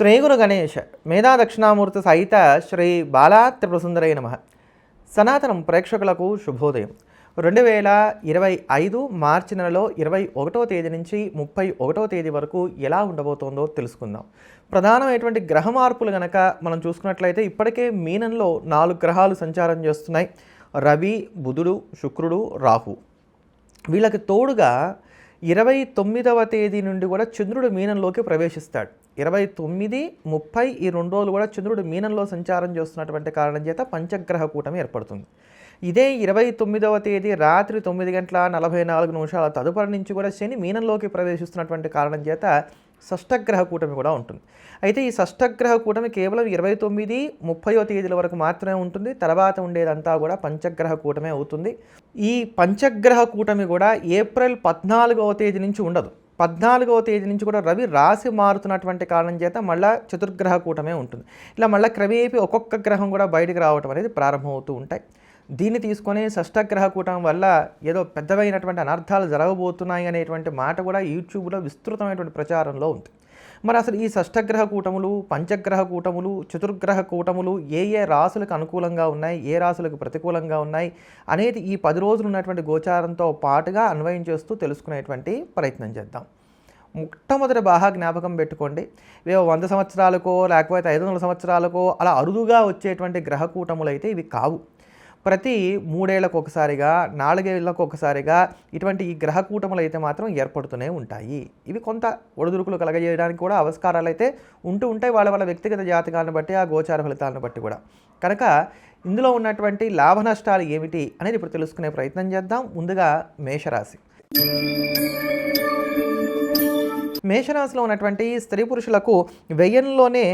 శ్రీగురు గణేష్ మేధా దక్షిణామూర్తి సహిత శ్రీ బాలా త్రిపురసుందరై నమః. సనాతనం ప్రేక్షకులకు శుభోదయం. 2025 మార్చి నెలలో 21వ తేదీ నుంచి 31వ తేదీ వరకు ఎలా ఉండబోతోందో తెలుసుకుందాం. ప్రధానమైనటువంటి గ్రహ మార్పులు గనక మనం చూసుకున్నట్లయితే ఇప్పటికే మీనంలో 4 గ్రహాలు సంచారం చేస్తున్నాయి. రవి, బుధుడు, శుక్రుడు, రాహు. వీళ్ళకి తోడుగా 29వ తేదీ నుండి కూడా చంద్రుడు మీనంలోకి ప్రవేశిస్తాడు. 29, 30 ఈ 2 రోజులు కూడా చంద్రుడు మీనంలో సంచారం చేస్తున్నటువంటి కారణం చేత పంచగ్రహ కూటమి ఏర్పడుతుంది. ఇదే 29వ తేదీ రాత్రి 9:44 తదుపరి నుంచి కూడా శని మీనంలోకి ప్రవేశిస్తున్నటువంటి కారణం చేత షష్టగ్రహ కూటమి కూడా ఉంటుంది. అయితే ఈ షష్టగ్రహ కూటమి కేవలం 29, 30వ తేదీల వరకు మాత్రమే ఉంటుంది. తర్వాత ఉండేదంతా కూడా పంచగ్రహ కూటమి అవుతుంది. ఈ పంచగ్రహ కూటమి కూడా ఏప్రిల్ 14వ తేదీ నుంచి ఉండదు. 14వ తేదీ నుంచి కూడా రవి రాశి మారుతున్నటువంటి కారణం చేత మళ్ళీ చతుర్గ్రహ కూటమే ఉంటుంది. ఇలా మళ్ళీ క్రమేపీ ఒక్కొక్క గ్రహం కూడా బయటికి రావటం అనేది ప్రారంభమవుతూ ఉంటాయి. దీన్ని తీసుకొని షష్టగ్రహ కూటమి వల్ల ఏదో పెద్దవైనటువంటి అనర్థాలు జరగబోతున్నాయి అనేటువంటి మాట కూడా యూట్యూబ్లో విస్తృతమైనటువంటి ప్రచారంలో ఉంది. మరి అసలు ఈ షష్టగ్రహ కూటములు, పంచగ్రహ కూటములు, చతుర్గ్రహ కూటములు ఏ రాశులకు అనుకూలంగా ఉన్నాయి, ఏ రాశులకు ప్రతికూలంగా ఉన్నాయి అనేది ఈ 10 రోజులు ఉన్నటువంటి గోచారంతో పాటుగా అన్వయం చేస్తూ తెలుసుకునేటువంటి ప్రయత్నం చేద్దాం. మొట్టమొదటి బాగా జ్ఞాపకం పెట్టుకోండి. 100 సంవత్సరాలకో లేకపోతే 500 సంవత్సరాలకో అలా అరుదుగా వచ్చేటువంటి గ్రహ కూటములు అయితే ఇవి కావు. ప్రతి 3 ఏళ్లకు ఒకసారిగా, 4 ఏళ్లకు ఒకసారిగా ఇటువంటి ఈ గ్రహ కూటములు అయితే మాత్రం ఏర్పడుతూనే ఉంటాయి. ఇవి కొంత ఒడిదుడుకులు కలగజేయడానికి కూడా ఆవిష్కారాలు అయితే ఉంటూ ఉంటాయి, వాళ్ళ వ్యక్తిగత జాతకాలను బట్టి, ఆ గోచార ఫలితాలను బట్టి కూడా. కనుక ఇందులో ఉన్నటువంటి లాభ నష్టాలు ఏమిటి అనేది ఇప్పుడు తెలుసుకునే ప్రయత్నం చేద్దాం. ముందుగా మేషరాశి. మేషరాశిలో ఉన్నటువంటి స్త్రీ పురుషులకు వ్యయంలోనే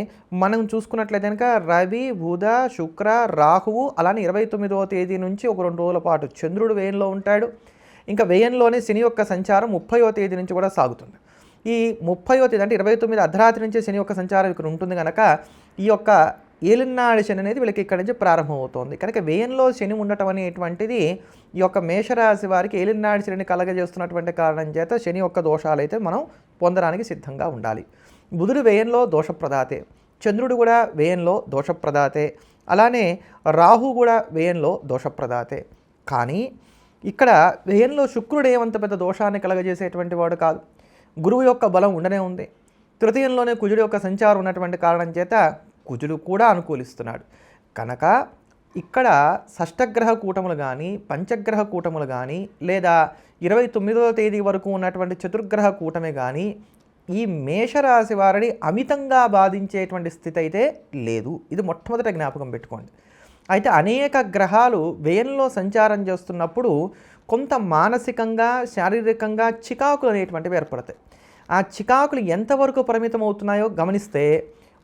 మనం చూసుకున్నట్లయితే కనుక రవి, బుధ, శుక్ర, రాహువు, అలానే 29వ తేదీ నుంచి ఒక 2 రోజుల పాటు చంద్రుడు వ్యయంలో ఉంటాడు. ఇంకా వ్యయంలోనే శని యొక్క సంచారం 30వ తేదీ నుంచి కూడా సాగుతుంది. ఈ 30వ తేదీ అంటే 29 అర్ధరాత్రి నుంచి శని యొక్క సంచారం ఇక్కడ ఉంటుంది కనుక ఈ యొక్క ఏలినాడు శని అనేది వీళ్ళకి ఇక్కడి నుంచి ప్రారంభమవుతోంది. కనుక వ్యయంలో శని ఉండటం అనేటువంటిది ఈ యొక్క మేషరాశి వారికి ఏలినాడు శనిని కలగజేస్తున్నటువంటి కారణం చేత శని యొక్క దోషాలు అయితే మనం పొందడానికి సిద్ధంగా ఉండాలి. బుధుడు వ్యయంలో దోషప్రదాతే, చంద్రుడు కూడా వ్యయంలో దోషప్రదాతే, అలానే రాహు కూడా వ్యయంలో దోషప్రదాతే. కానీ ఇక్కడ వ్యయంలో శుక్రుడు ఏమంత పెద్ద దోషాన్ని కలగజేసేటువంటి వాడు కాదు. గురువు యొక్క బలం ఉండనే ఉంది. తృతీయంలోనే కుజుడు యొక్క సంచారం ఉన్నటువంటి కారణం చేత కుజుడు కూడా అనుకూలిస్తున్నాడు. కనుక ఇక్కడ షష్టగ్రహ కూటములు కానీ, పంచగ్రహ కూటములు కానీ, లేదా 29వ తేదీ వరకు ఉన్నటువంటి చతుర్గ్రహ కూటమి కానీ ఈ మేషరాశి వారిని అమితంగా బాధించేటువంటి స్థితి అయితే లేదు. ఇది మొట్టమొదట జ్ఞాపకం పెట్టుకోండి. అయితే అనేక గ్రహాలు వ్యయంలో సంచారం చేస్తున్నప్పుడు కొంత మానసికంగా, శారీరకంగా చికాకులు అనేటువంటివి ఏర్పడతాయి. ఆ చికాకులు ఎంతవరకు పరిమితం అవుతున్నాయో గమనిస్తే,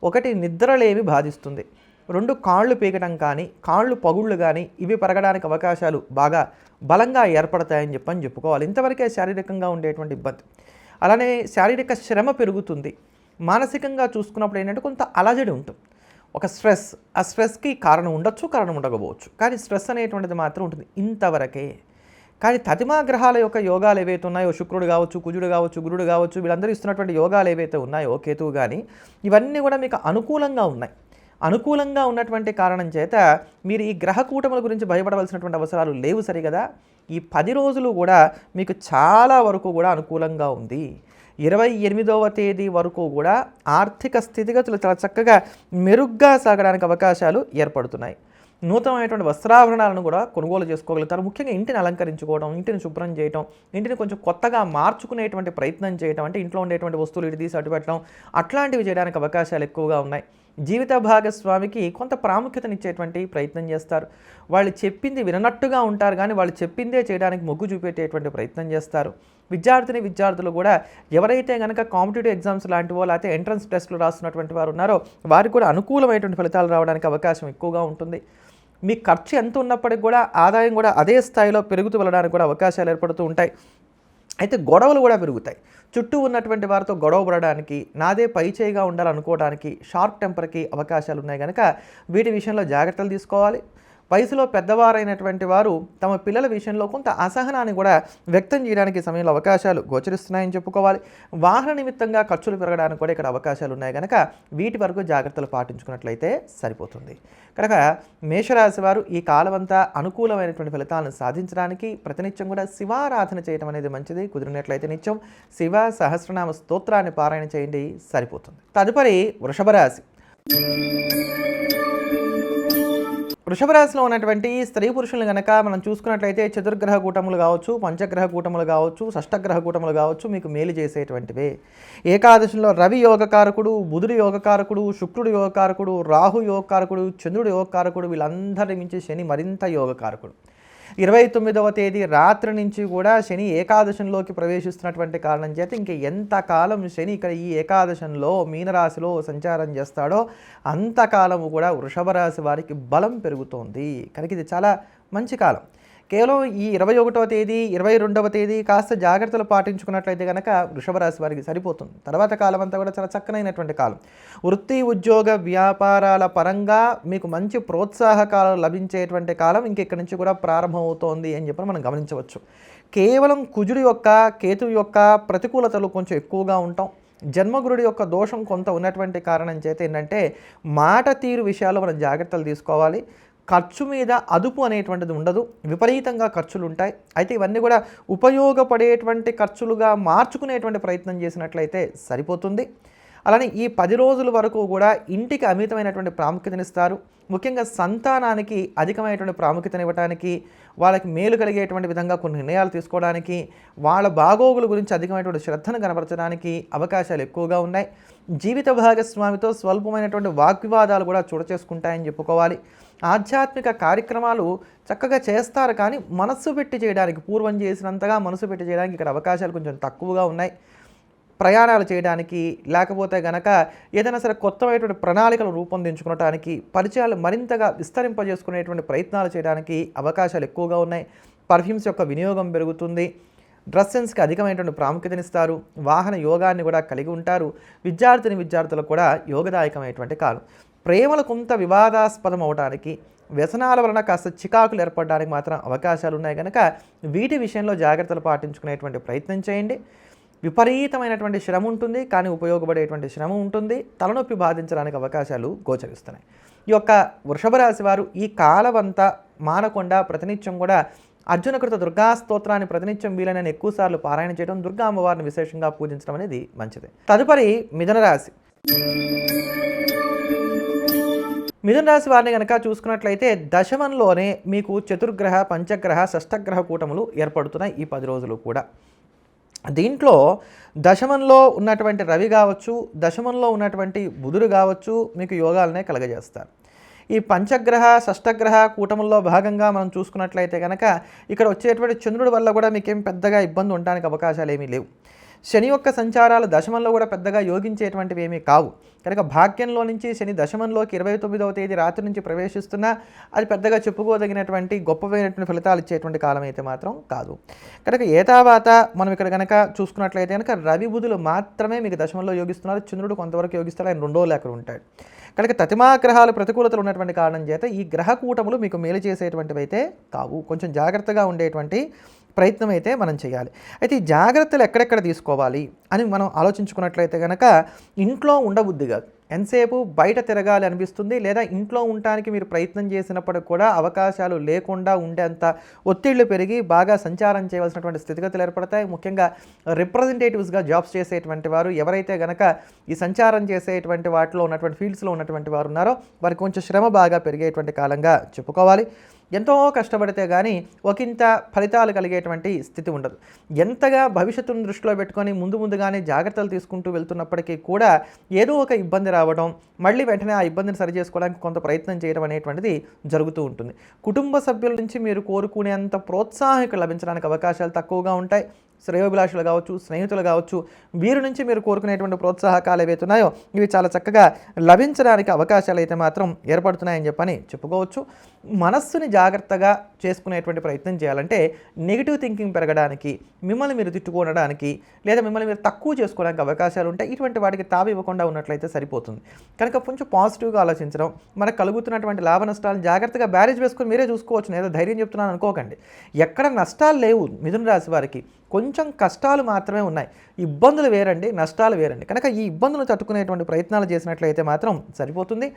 1 నిద్రలేమి బాధిస్తుంది, 2 కాళ్ళు పీకటం కానీ, కాళ్ళు పగుళ్ళు కానీ ఇవి పెరగడానికి అవకాశాలు బాగా బలంగా ఏర్పడతాయని చెప్పుకోవాలి. ఇంతవరకే శారీరకంగా ఉండేటువంటి ఇబ్బంది. అలానే శారీరక శ్రమ పెరుగుతుంది. మానసికంగా చూసుకున్నప్పుడు ఏంటంటే కొంత అలజడి ఉంటుంది, ఒక స్ట్రెస్. ఆ స్ట్రెస్కి కారణం ఉండొచ్చు, కారణం ఉండకపోవచ్చు, కానీ స్ట్రెస్ అనేటువంటిది మాత్రం ఉంటుంది ఇంతవరకే. కానీ తతిమా గ్రహాల యొక్క యోగాలు ఏవైతే ఉన్నాయో, శుక్రుడు కావచ్చు, కుజుడు కావచ్చు, గురుడు కావచ్చు, వీళ్ళందరూ ఇస్తున్నటువంటి యోగాలు ఏవైతే ఉన్నాయో, కేతువు కానీ, ఇవన్నీ కూడా మీకు అనుకూలంగా ఉన్నాయి. అనుకూలంగా ఉన్నటువంటి కారణం చేత మీరు ఈ గ్రహ కూటముల గురించి భయపడవలసినటువంటి అవసరాలు లేవు. సరిగదా ఈ 10 రోజులు కూడా మీకు చాలా వరకు కూడా అనుకూలంగా ఉంది. 28వ తేదీ వరకు కూడా ఆర్థిక స్థితిగతులు చాలా చక్కగా మెరుగ్గా సాగడానికి అవకాశాలు ఏర్పడుతున్నాయి. నూతనమైనటువంటి వస్త్రాభరణాలను కూడా కొనుగోలు చేసుకోగలుగుతారు. ముఖ్యంగా ఇంటిని అలంకరించుకోవడం, ఇంటిని శుభ్రం చేయటం, ఇంటిని కొంచెం కొత్తగా మార్చుకునేటువంటి ప్రయత్నం చేయటం, అంటే ఇంట్లో ఉండేటువంటి వస్తువులు ఇటు తీసి అటు పెట్టడం, అట్లాంటివి చేయడానికి అవకాశాలు ఎక్కువగా ఉన్నాయి. జీవిత భాగస్వామికి కొంత ప్రాముఖ్యతనిచ్చేటువంటి ప్రయత్నం చేస్తారు. వాళ్ళు చెప్పింది విననట్టుగా ఉంటారు, కానీ వాళ్ళు చెప్పిందే చేయడానికి మొగ్గు చూపెట్టేటువంటి ప్రయత్నం చేస్తారు. విద్యార్థులు కూడా ఎవరైతే కనుక కాంపిటేటివ్ ఎగ్జామ్స్ లాంటివో లేకపోతే ఎంట్రన్స్ టెస్టులు రాస్తున్నటువంటి వారు ఉన్నారో వారికి కూడా అనుకూలమైనటువంటి ఫలితాలు రావడానికి అవకాశం ఎక్కువగా ఉంటుంది. మీ ఖర్చు ఎంత ఉన్నప్పటికీ కూడా ఆదాయం కూడా అదే స్థాయిలో పెరుగుతూ వెళ్ళడానికి కూడా అవకాశాలు ఏర్పడుతూ ఉంటాయి. అయితే గొడవలు కూడా పెరుగుతాయి. చుట్టూ ఉన్నటువంటి వారితో గొడవ పడడానికి, నాదే పై చేయిగా ఉండాలనుకోవడానికి, షార్ప్ టెంపర్కి అవకాశాలు ఉన్నాయి. కనుక వీటి విషయంలో జాగ్రత్తలు తీసుకోవాలి. వయసులో పెద్దవారైనటువంటి వారు తమ పిల్లల విషయంలో కొంత అసహనాన్ని కూడా వ్యక్తం చేయడానికి ఈ సమయంలో అవకాశాలు గోచరిస్తున్నాయని చెప్పుకోవాలి. వాహన నిమిత్తంగా ఖర్చులు పెరగడానికి కూడా ఇక్కడ అవకాశాలు ఉన్నాయి కనుక వీటి వరకు జాగ్రత్తలు పాటించుకున్నట్లయితే సరిపోతుంది. కనుక మేషరాశి వారు ఈ కాలమంతా అనుకూలమైనటువంటి ఫలితాలను సాధించడానికి ప్రతినిత్యం కూడా శివారాధన చేయడం అనేది మంచిది. కుదిరినట్లయితే నిత్యం శివ సహస్రనామ స్తోత్రాన్ని పారాయణ చేయండి, సరిపోతుంది. తదుపరి వృషభ రాశి. వృషభ రాశిలో ఉన్నటువంటి స్త్రీ పురుషులను కనుక మనం చూసుకున్నట్లయితే చతుర్గ్రహ కూటములు కావచ్చు, పంచగ్రహ కూటములు కావచ్చు, షష్టగ్రహ కూటములు కావచ్చు మీకు మేలు చేసేటువంటివే. ఏకాదశిలో రవి యోగకారకుడు, బుధుడు యోగకారకుడు, శుక్రుడు యోగకారకుడు, రాహు యోగకారకుడు, చంద్రుడు యోగకారకుడు, వీళ్ళందరి మించి శని మరింత యోగకారకుడు. 29వ తేదీ రాత్రి నుంచి కూడా శని ఏకాదశంలోకి ప్రవేశిస్తున్నటువంటి కారణం చేత ఇంక ఎంతకాలం శని ఇక్కడ ఈ ఏకాదశంలో మీనరాశిలో సంచారం చేస్తాడో అంతకాలము కూడా వృషభ రాశి వారికి బలం పెరుగుతోంది. కనుక ఇది చాలా మంచి కాలం. కేవలం ఈ 21వ తేదీ 22వ తేదీ కాస్త జాగ్రత్తలు పాటించుకున్నట్లయితే కనుక వృషభ రాశి వారికి సరిపోతుంది. తర్వాత కాలం అంతా కూడా చాలా చక్కనైనటువంటి కాలం. వృత్తి ఉద్యోగ వ్యాపారాల పరంగా మీకు మంచి ప్రోత్సాహకాలు లభించేటువంటి కాలం ఇంకెక్కడి నుంచి కూడా ప్రారంభమవుతోంది అని చెప్పి మనం గమనించవచ్చు. కేవలం కుజుడి యొక్క కేతువు యొక్క ప్రతికూలతలు కొంచెం ఎక్కువగా ఉంటాం. జన్మగురుడి యొక్క దోషం కొంత ఉన్నటువంటి కారణం చేత ఏంటంటే మాట తీరు విషయాల్లో మనం జాగ్రత్తలు తీసుకోవాలి. ఖర్చు మీద అదుపు అనేటువంటిది ఉండదు, విపరీతంగా ఖర్చులు ఉంటాయి. అయితే ఇవన్నీ కూడా ఉపయోగపడేటువంటి ఖర్చులుగా మార్చుకునేటువంటి ప్రయత్నం చేసినట్లయితే సరిపోతుంది. అలానే ఈ 10 రోజుల వరకు కూడా ఇంటికి అమితమైనటువంటి ప్రాముఖ్యతనిస్తారు. ముఖ్యంగా సంతానానికి అధికమైనటువంటి ప్రాముఖ్యతనివ్వడానికి, వాళ్ళకి మేలు కలిగేటువంటి విధంగా కొన్ని నిర్ణయాలు తీసుకోవడానికి, వాళ్ళ బాగోగుల గురించి అధికమైనటువంటి శ్రద్ధను కనబరచడానికి అవకాశాలు ఎక్కువగా ఉన్నాయి. జీవిత భాగస్వామితో స్వల్పమైనటువంటి వాగ్వివాదాలు కూడా చేసుకుంటాయని చెప్పుకోవాలి. ఆధ్యాత్మిక కార్యక్రమాలు చక్కగా చేస్తారు, కానీ మనస్సు పెట్టి చేయడానికి పూర్వం చేసినంతగా మనసు పెట్టి చేయడానికి ఇక్కడ అవకాశాలు కొంచెం తక్కువగా ఉన్నాయి. ప్రయాణాలు చేయడానికి, లేకపోతే గనక ఏదైనా సరే కొత్తమైనటువంటి ప్రణాళికలు రూపొందించుకోవడానికి, పరిచయాలు మరింతగా విస్తరింపజేసుకునేటువంటి ప్రయత్నాలు చేయడానికి అవకాశాలు ఎక్కువగా ఉన్నాయి. పర్ఫ్యూమ్స్ యొక్క వినియోగం పెరుగుతుంది. డ్రెస్ సెన్స్కి అధికమైనటువంటి ప్రాముఖ్యతనిస్తారు. వాహన యోగాన్ని కూడా కలిగి ఉంటారు. విద్యార్థులకు కూడా యోగదాయకమైనటువంటి కాలం. ప్రేమలు కొంత వివాదాస్పదం అవడానికి, వ్యసనాల వలన కాస్త చికాకులు ఏర్పడడానికి మాత్రం అవకాశాలు ఉన్నాయి కనుక వీటి విషయంలో జాగ్రత్తలు పాటించుకునేటువంటి ప్రయత్నం చేయండి. విపరీతమైనటువంటి శ్రమ ఉంటుంది, కానీ ఉపయోగపడేటువంటి శ్రమ ఉంటుంది. తలనొప్పి బాధించడానికి అవకాశాలు గోచరిస్తున్నాయి. ఈ యొక్క వృషభ రాశి వారు ఈ కాలమంతా మానకుండా ప్రతినిత్యం కూడా అర్జునకృత దుర్గా స్తోత్రాన్ని ప్రతినిత్యం వీలైన ఎక్కువసార్లు పారాయణ చేయడం, దుర్గా అమ్మవారిని విశేషంగా పూజించడం అనేది మంచిది. తదుపరి మిథున రాశి. మిథున రాశి వారిని కనుక చూసుకున్నట్లయితే దశమంలోనే మీకు చతుర్గ్రహ, పంచగ్రహ, షష్టగ్రహ కూటములు ఏర్పడుతున్నాయి ఈ 10 రోజులు కూడా. దీంట్లో దశమంలో ఉన్నటువంటి రవి కావచ్చు, దశమంలో ఉన్నటువంటి బుధుడు కావచ్చు మీకు యోగాలనే కలగజేస్తారు. ఈ పంచగ్రహ, షష్టగ్రహ కూటముల్లో భాగంగా మనం చూసుకున్నట్లయితే కనుక ఇక్కడ వచ్చేటువంటి చంద్రుడి వల్ల కూడా మీకేం పెద్దగా ఇబ్బంది ఉండడానికి అవకాశాలు ఏమీ లేవు. శని యొక్క సంచారాలు దశమంలో కూడా పెద్దగా యోగించేటువంటివి ఏమీ కావు. కనుక భాగ్యంలో నుంచి శని దశమంలోకి 29వ తేదీ రాత్రి నుంచి ప్రవేశిస్తున్నా అది పెద్దగా చెప్పుకోదగినటువంటి గొప్పవైనటువంటి ఫలితాలు ఇచ్చేటువంటి కాలం అయితే మాత్రం కాదు. కనుక ఏతావాత మనం ఇక్కడ కనుక చూసుకున్నట్లయితే కనుక రవి బుధులు మాత్రమే మీకు దశమంలో యోగిస్తున్నారు. చంద్రుడు కొంతవరకు యోగిస్తాడు, ఆయన 2వ లెక్కలు ఉంటాడు. కనుక తతిమా గ్రహాలు ప్రతికూలతలు ఉన్నటువంటి కారణం చేత ఈ గ్రహ కూటములు మీకు మేలు చేసేటువంటివి అయితే కావు. కొంచెం జాగ్రత్తగా ఉండేటువంటి ప్రయత్నం అయితే మనం చేయాలి. అయితే ఈ జాగ్రత్తలు ఎక్కడెక్కడ తీసుకోవాలి అని మనం ఆలోచించుకున్నట్లయితే కనుక ఇంట్లో ఉండబుద్ధి కాదు, ఎంతసేపు బయట తిరగాలి అనిపిస్తుంది. లేదా ఇంట్లో ఉండటానికి మీరు ప్రయత్నం చేసినప్పటికి కూడా అవకాశాలు లేకుండా ఉండేంత ఒత్తిళ్లు పెరిగి బాగా సంచారం చేయవలసినటువంటి స్థితిగతులు ఏర్పడతాయి. ముఖ్యంగా రిప్రజెంటేటివ్స్గా జాబ్స్ చేసేటువంటి వారు ఎవరైతే కనుక ఈ సంచారం చేసేటువంటి వాటిలో ఉన్నటువంటి ఫీల్డ్స్లో ఉన్నటువంటి వారు ఉన్నారో వారికి కొంచెం శ్రమ బాగా పెరిగేటువంటి కాలంగా చెప్పుకోవాలి. ఎంతో కష్టపడితే కానీ ఒకంత ఫలితాలు కలిగేటువంటి స్థితి ఉండదు. ఎంతగా భవిష్యత్తును దృష్టిలో పెట్టుకొని ముందుగానే జాగ్రత్తలు తీసుకుంటూ వెళ్తున్నప్పటికీ కూడా ఏదో ఒక ఇబ్బంది రావడం, మళ్ళీ వెంటనే ఆ ఇబ్బందిని సరిచేసుకోవడానికి కొంత ప్రయత్నం చేయడం అనేటువంటిది జరుగుతూ ఉంటుంది. కుటుంబ సభ్యుల నుంచి మీరు కోరుకునేంత ప్రోత్సాహం లభించడానికి అవకాశాలు తక్కువగా ఉంటాయి. శ్రేయోభిలాషులు కావచ్చు, స్నేహితులు కావచ్చు, వీరి నుంచి మీరు కోరుకునేటువంటి ప్రోత్సాహకాలు ఏవైతున్నాయో ఇవి చాలా చక్కగా లభించడానికి అవకాశాలు అయితే మాత్రం ఏర్పడుతున్నాయని చెప్పని చెప్పుకోవచ్చు. మనస్సుని జాగ్రత్తగా చేసుకునేటువంటి ప్రయత్నం చేయాలంటే నెగిటివ్ థింకింగ్ పెరగడానికి, మిమ్మల్ని మీరు తిట్టుకోవడానికి, లేదా మిమ్మల్ని మీరు తక్కువ చేసుకోవడానికి అవకాశాలు ఉంటాయి. ఇటువంటి వాటికి తావి ఇవ్వకుండా ఉన్నట్లయితే సరిపోతుంది. కనుక కొంచెం పాజిటివ్గా ఆలోచించడం, మనకు కలుగుతున్నటువంటి లాభ నష్టాలను జాగ్రత్తగా బ్యారేజ్ వేసుకొని మీరే చూసుకోవచ్చు. ఏదో ధైర్యం చెప్తున్నాను అనుకోకండి. ఎక్కడ నష్టాలు లేవు మిథున రాశి వారికి, కొంచెం కష్టాలు మాత్రమే ఉన్నాయి. ఇబ్బందులు వేరండి, నష్టాలు వేరండి. కనుక ఈ ఇబ్బందులు తట్టుకునేటువంటి ప్రయత్నాలు చేసినట్లయితే మాత్రం సరిపోతుంది.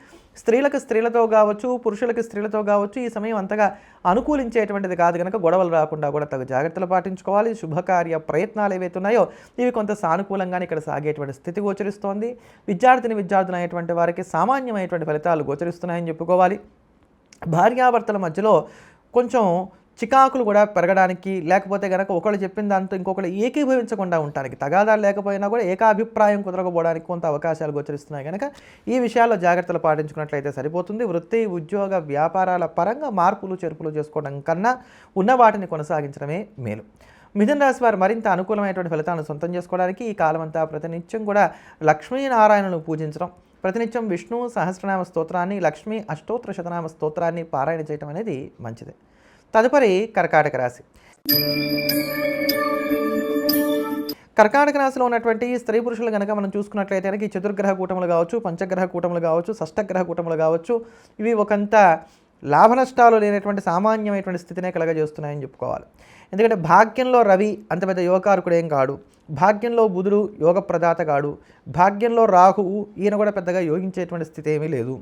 స్త్రీలకు స్త్రీలతో కావచ్చు, పురుషులకి స్త్రీలతో కావచ్చు ఈ సమయం అంతగా అనుకూలించేటువంటిది కాదు. కనుక గొడవలు రాకుండా కూడా తగు జాగ్రత్తలు పాటించుకోవాలి. శుభకార్య ప్రయత్నాలు ఏవైతే ఉన్నాయో ఇవి కొంత సానుకూలంగానే ఇక్కడ సాగేటువంటి స్థితి గోచరిస్తోంది. విద్యార్థులు అనేటువంటి వారికి సామాన్యమైనటువంటి ఫలితాలు గోచరిస్తున్నాయని చెప్పుకోవాలి. భార్యాభర్తల మధ్యలో కొంచెం చికాకులు కూడా పెరగడానికి, లేకపోతే కనుక ఒకళ్ళు చెప్పిన దాంతో ఇంకొకళ్ళు ఏకీభవించకుండా ఉండడానికి, తగాదాలు లేకపోయినా కూడా ఏకాభిప్రాయం కుదరకపోవడానికి కొంత అవకాశాలు గోచరిస్తున్నాయి. కనుక ఈ విషయాల్లో జాగ్రత్తలు పాటించుకున్నట్లయితే సరిపోతుంది. వృత్తి, ఉద్యోగ, వ్యాపారాల పరంగా మార్పులు చేర్పులు చేసుకోవడం కన్నా ఉన్న వాటిని కొనసాగించడమే మేలు. మిథున రాశి వారు మరింత అనుకూలమైనటువంటి ఫలితాలను సొంతం చేసుకోవడానికి ఈ కాలమంతా ప్రతినిత్యం కూడా లక్ష్మీనారాయణను పూజించడం, ప్రతినిత్యం విష్ణు సహస్రనామ స్తోత్రాన్ని, లక్ష్మీ అష్టోత్తర శతనామ స్తోత్రాన్ని పారాయణ చేయడం అనేది మంచిది. తదుపరి కర్కాటక రాశి. కర్కాటక రాశిలో ఉన్నటువంటి స్త్రీ పురుషులు కనుక మనం చూసుకున్నట్లయితే కనుక ఈ చతుర్గ్రహ కూటములు కావచ్చు, పంచగ్రహ కూటములు కావచ్చు, షష్టగ్రహ కూటములు కావచ్చు, ఇవి ఒకంత లాభ నష్టాలు లేనటువంటి సామాన్యమైనటువంటి స్థితినే కలగజేస్తున్నాయని చెప్పుకోవాలి. ఎందుకంటే భాగ్యంలో రవి అంత పెద్ద యోగకారకుడు ఏం కాడు, భాగ్యంలో బుధుడు యోగ ప్రదాత కాడు, భాగ్యంలో రాహువు ఈయన కూడా పెద్దగా యోగించేటువంటి స్థితి ఏమీ లేదు,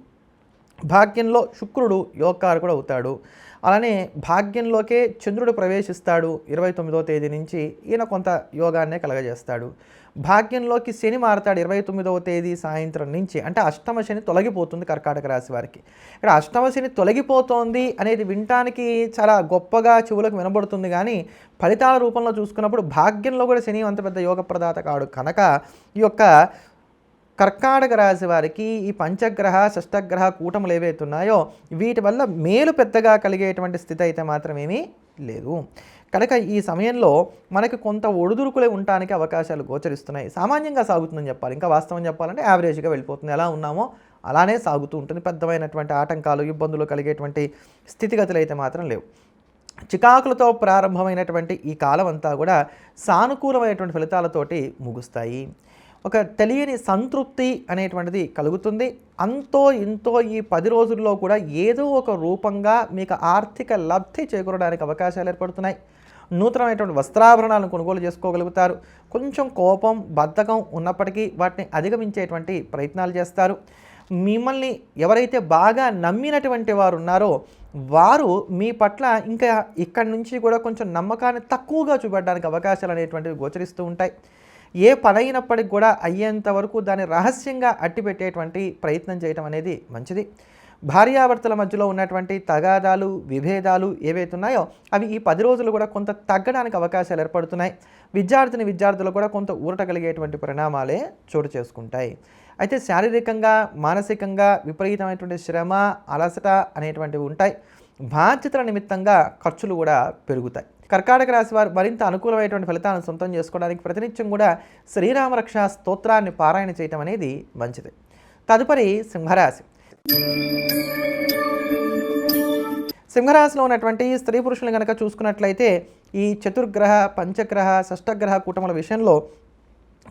భాగ్యంలో శుక్రుడు యోగకారకుడు అవుతాడు. అలానే భాగ్యంలోకే చంద్రుడు ప్రవేశిస్తాడు 29వ తేదీ నుంచి, ఈయన కొంత యోగాన్నే కలగజేస్తాడు. భాగ్యంలోకి శని మారతాడు 29వ తేదీ సాయంత్రం నుంచి, అంటే అష్టమ శని తొలగిపోతుంది కర్కాటక రాశి వారికి. ఇక్కడ అష్టమ శని తొలగిపోతోంది అనేది వినటానికి చాలా గొప్పగా చెవులకు వినబడుతుంది, కానీ ఫలితాల రూపంలో చూసుకున్నప్పుడు భాగ్యంలో కూడా శని అంత పెద్ద యోగ ప్రదాత కాడు. కనుక ఈ యొక్క కర్కాటక రాశి వారికి ఈ పంచగ్రహ షష్టగ్రహ కూటములు ఏవైతే ఉన్నాయో వీటి వల్ల మేలు పెద్దగా కలిగేటువంటి స్థితి అయితే మాత్రమేమీ లేదు. కనుక ఈ సమయంలో మనకి కొంత ఒడిదుడుకులే ఉండటానికి అవకాశాలు గోచరిస్తున్నాయి. సామాన్యంగా సాగుతుందని చెప్పాలి, ఇంకా వాస్తవం చెప్పాలంటే యావరేజ్గా వెళ్ళిపోతుంది. ఎలా ఉన్నామో అలానే సాగుతూ ఉంటుంది. పెద్దమైనటువంటి ఆటంకాలు, ఇబ్బందులు కలిగేటువంటి స్థితిగతులు అయితే మాత్రం లేవు. చికాకులతో ప్రారంభమైనటువంటి ఈ కాలం అంతా కూడా సానుకూలమైనటువంటి ఫలితాలతోటి ముగుస్తాయి. ఒక తెలియని సంతృప్తి అనేటువంటిది కలుగుతుంది. అంతో ఇంతో ఈ 10 రోజుల్లో కూడా ఏదో ఒక రూపంగా మీకు ఆర్థిక లబ్ధి చేకూరడానికి అవకాశాలు ఏర్పడుతున్నాయి. నూతనమైనటువంటి వస్త్రాభరణాలను కొనుగోలు చేసుకోగలుగుతారు. కొంచెం కోపం, బద్ధకం ఉన్నప్పటికీ వాటిని అధిగమించేటువంటి ప్రయత్నాలు చేస్తారు. మిమ్మల్ని ఎవరైతే బాగా నమ్మినటువంటి వారు ఉన్నారో వారు మీ పట్ల ఇంకా ఇక్కడి నుంచి కూడా కొంచెం నమ్మకాన్ని తక్కువగా చూపెట్టడానికి అవకాశాలు అనేటువంటివి గోచరిస్తూ ఉంటాయి. ఏ పనైనప్పటికి కూడా అయ్యేంత వరకు దాన్ని రహస్యంగా అట్టిపెట్టేటువంటి ప్రయత్నం చేయడం అనేది మంచిది. భార్యాభర్తల మధ్యలో ఉన్నటువంటి తగాదాలు, విభేదాలు ఏవైతే ఉన్నాయో అవి ఈ 10 రోజులు కూడా కొంత తగ్గడానికి అవకాశాలు ఏర్పడుతున్నాయి. విద్యార్థులు కూడా కొంత ఊరట కలిగేటువంటి పరిణామాలే చోటు చేసుకుంటాయి. అయితే శారీరకంగా, మానసికంగా విపరీతమైనటువంటి శ్రమ, అలసట అనేటువంటివి ఉంటాయి. బాధ్యతల నిమిత్తంగా ఖర్చులు కూడా పెరుగుతాయి. కర్కాటక రాశి వారు మరింత అనుకూలమైనటువంటి ఫలితాలను సొంతం చేసుకోవడానికి ప్రతినిత్యం కూడా శ్రీరామరక్ష స్తోత్రాన్ని పారాయణ చేయటం అనేది మంచిది. తదుపరి సింహరాశి. సింహరాశిలో ఉన్నటువంటి స్త్రీ పురుషులు కనుక చూసుకున్నట్లయితే ఈ చతుర్గ్రహ, పంచగ్రహ, షష్టగ్రహ కూటముల విషయంలో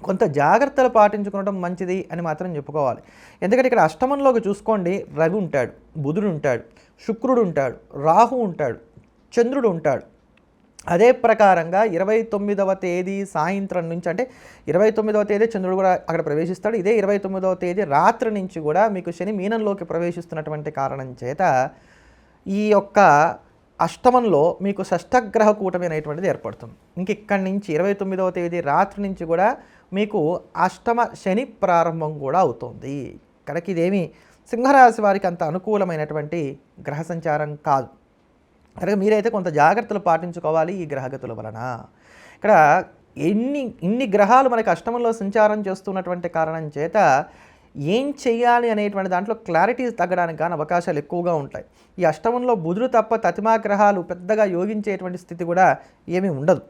కొంత జాగ్రత్తలు పాటించుకోవడం మంచిది అని మాత్రం చెప్పుకోవాలి. ఎందుకంటే ఇక్కడ అష్టమంలోకి చూసుకోండి, రవి ఉంటాడు, బుధుడు ఉంటాడు, శుక్రుడు ఉంటాడు, రాహు ఉంటాడు, చంద్రుడు ఉంటాడు. అదే ప్రకారంగా 29వ తేదీ సాయంత్రం నుంచి, అంటే 29వ తేదీ చంద్రుడు కూడా అక్కడ ప్రవేశిస్తాడు. ఇదే 29వ తేదీ రాత్రి నుంచి కూడా మీకు శని మీనంలోకి ప్రవేశిస్తున్నటువంటి కారణం చేత ఈ యొక్క అష్టమంలో మీకు షష్టగ్రహ కూటమి అనేటువంటిది ఏర్పడుతుంది. ఇంక ఇక్కడి నుంచి 29వ తేదీ రాత్రి నుంచి కూడా మీకు అష్టమ శని ప్రారంభం కూడా అవుతుంది. కనుక ఇదేమి సింహరాశి వారికి అంత అనుకూలమైనటువంటి గ్రహ సంచారం కాదు. కనుక మీరైతే కొంత జాగ్రత్తలు పాటించుకోవాలి ఈ గ్రహగతుల వలన. ఇక్కడ ఇన్ని గ్రహాలు మనకి అష్టమంలో సంచారం చేస్తున్నటువంటి కారణం చేత ఏం చేయాలి అనేటువంటి దాంట్లో క్లారిటీ తగ్గడానికి కానీ అవకాశాలు ఎక్కువగా ఉంటాయి. ఈ అష్టమంలో బుధుడు తప్ప తతిమా గ్రహాలు పెద్దగా యోగించేటువంటి స్థితి కూడా ఏమీ ఉండదు.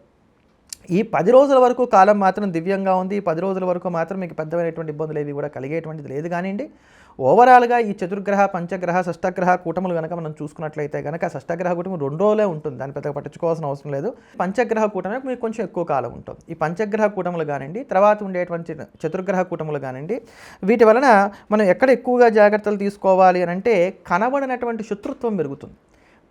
ఈ 10 రోజుల వరకు కాలం మాత్రం దివ్యంగా ఉంది. ఈ 10 రోజుల వరకు మాత్రం మీకు పెద్దమైనటువంటి ఇబ్బందులు ఏవి కూడా కలిగేటువంటిది లేదు కానివ్వండి. ఓవరాల్‌గా ఈ చతుర్గ్రహ, పంచగ్రహ, షష్టగ్రహ కూటములు గనక మనం చూసుకున్నట్లయితే గనక షష్టగ్రహ కూటమి 2 రోజులే ఉంటుంది. దాన్ని పెద్దగా పట్టించుకోవాల్సిన అవసరం లేదు. పంచగ్రహ కూటమి మీకు కొంచెం ఎక్కువ కాలం ఉంటుంది. ఈ పంచగ్రహ కూటములు గానియండి, తర్వాత ఉండేటువంటి చతుర్గ్రహ కూటములు గానియండి, వీటి వలన మనం ఎక్కడ ఎక్కువగా జాగ్రత్తలు తీసుకోవాలి అనంటే కనబడినటువంటి శత్రుత్వం పెరుగుతుంది.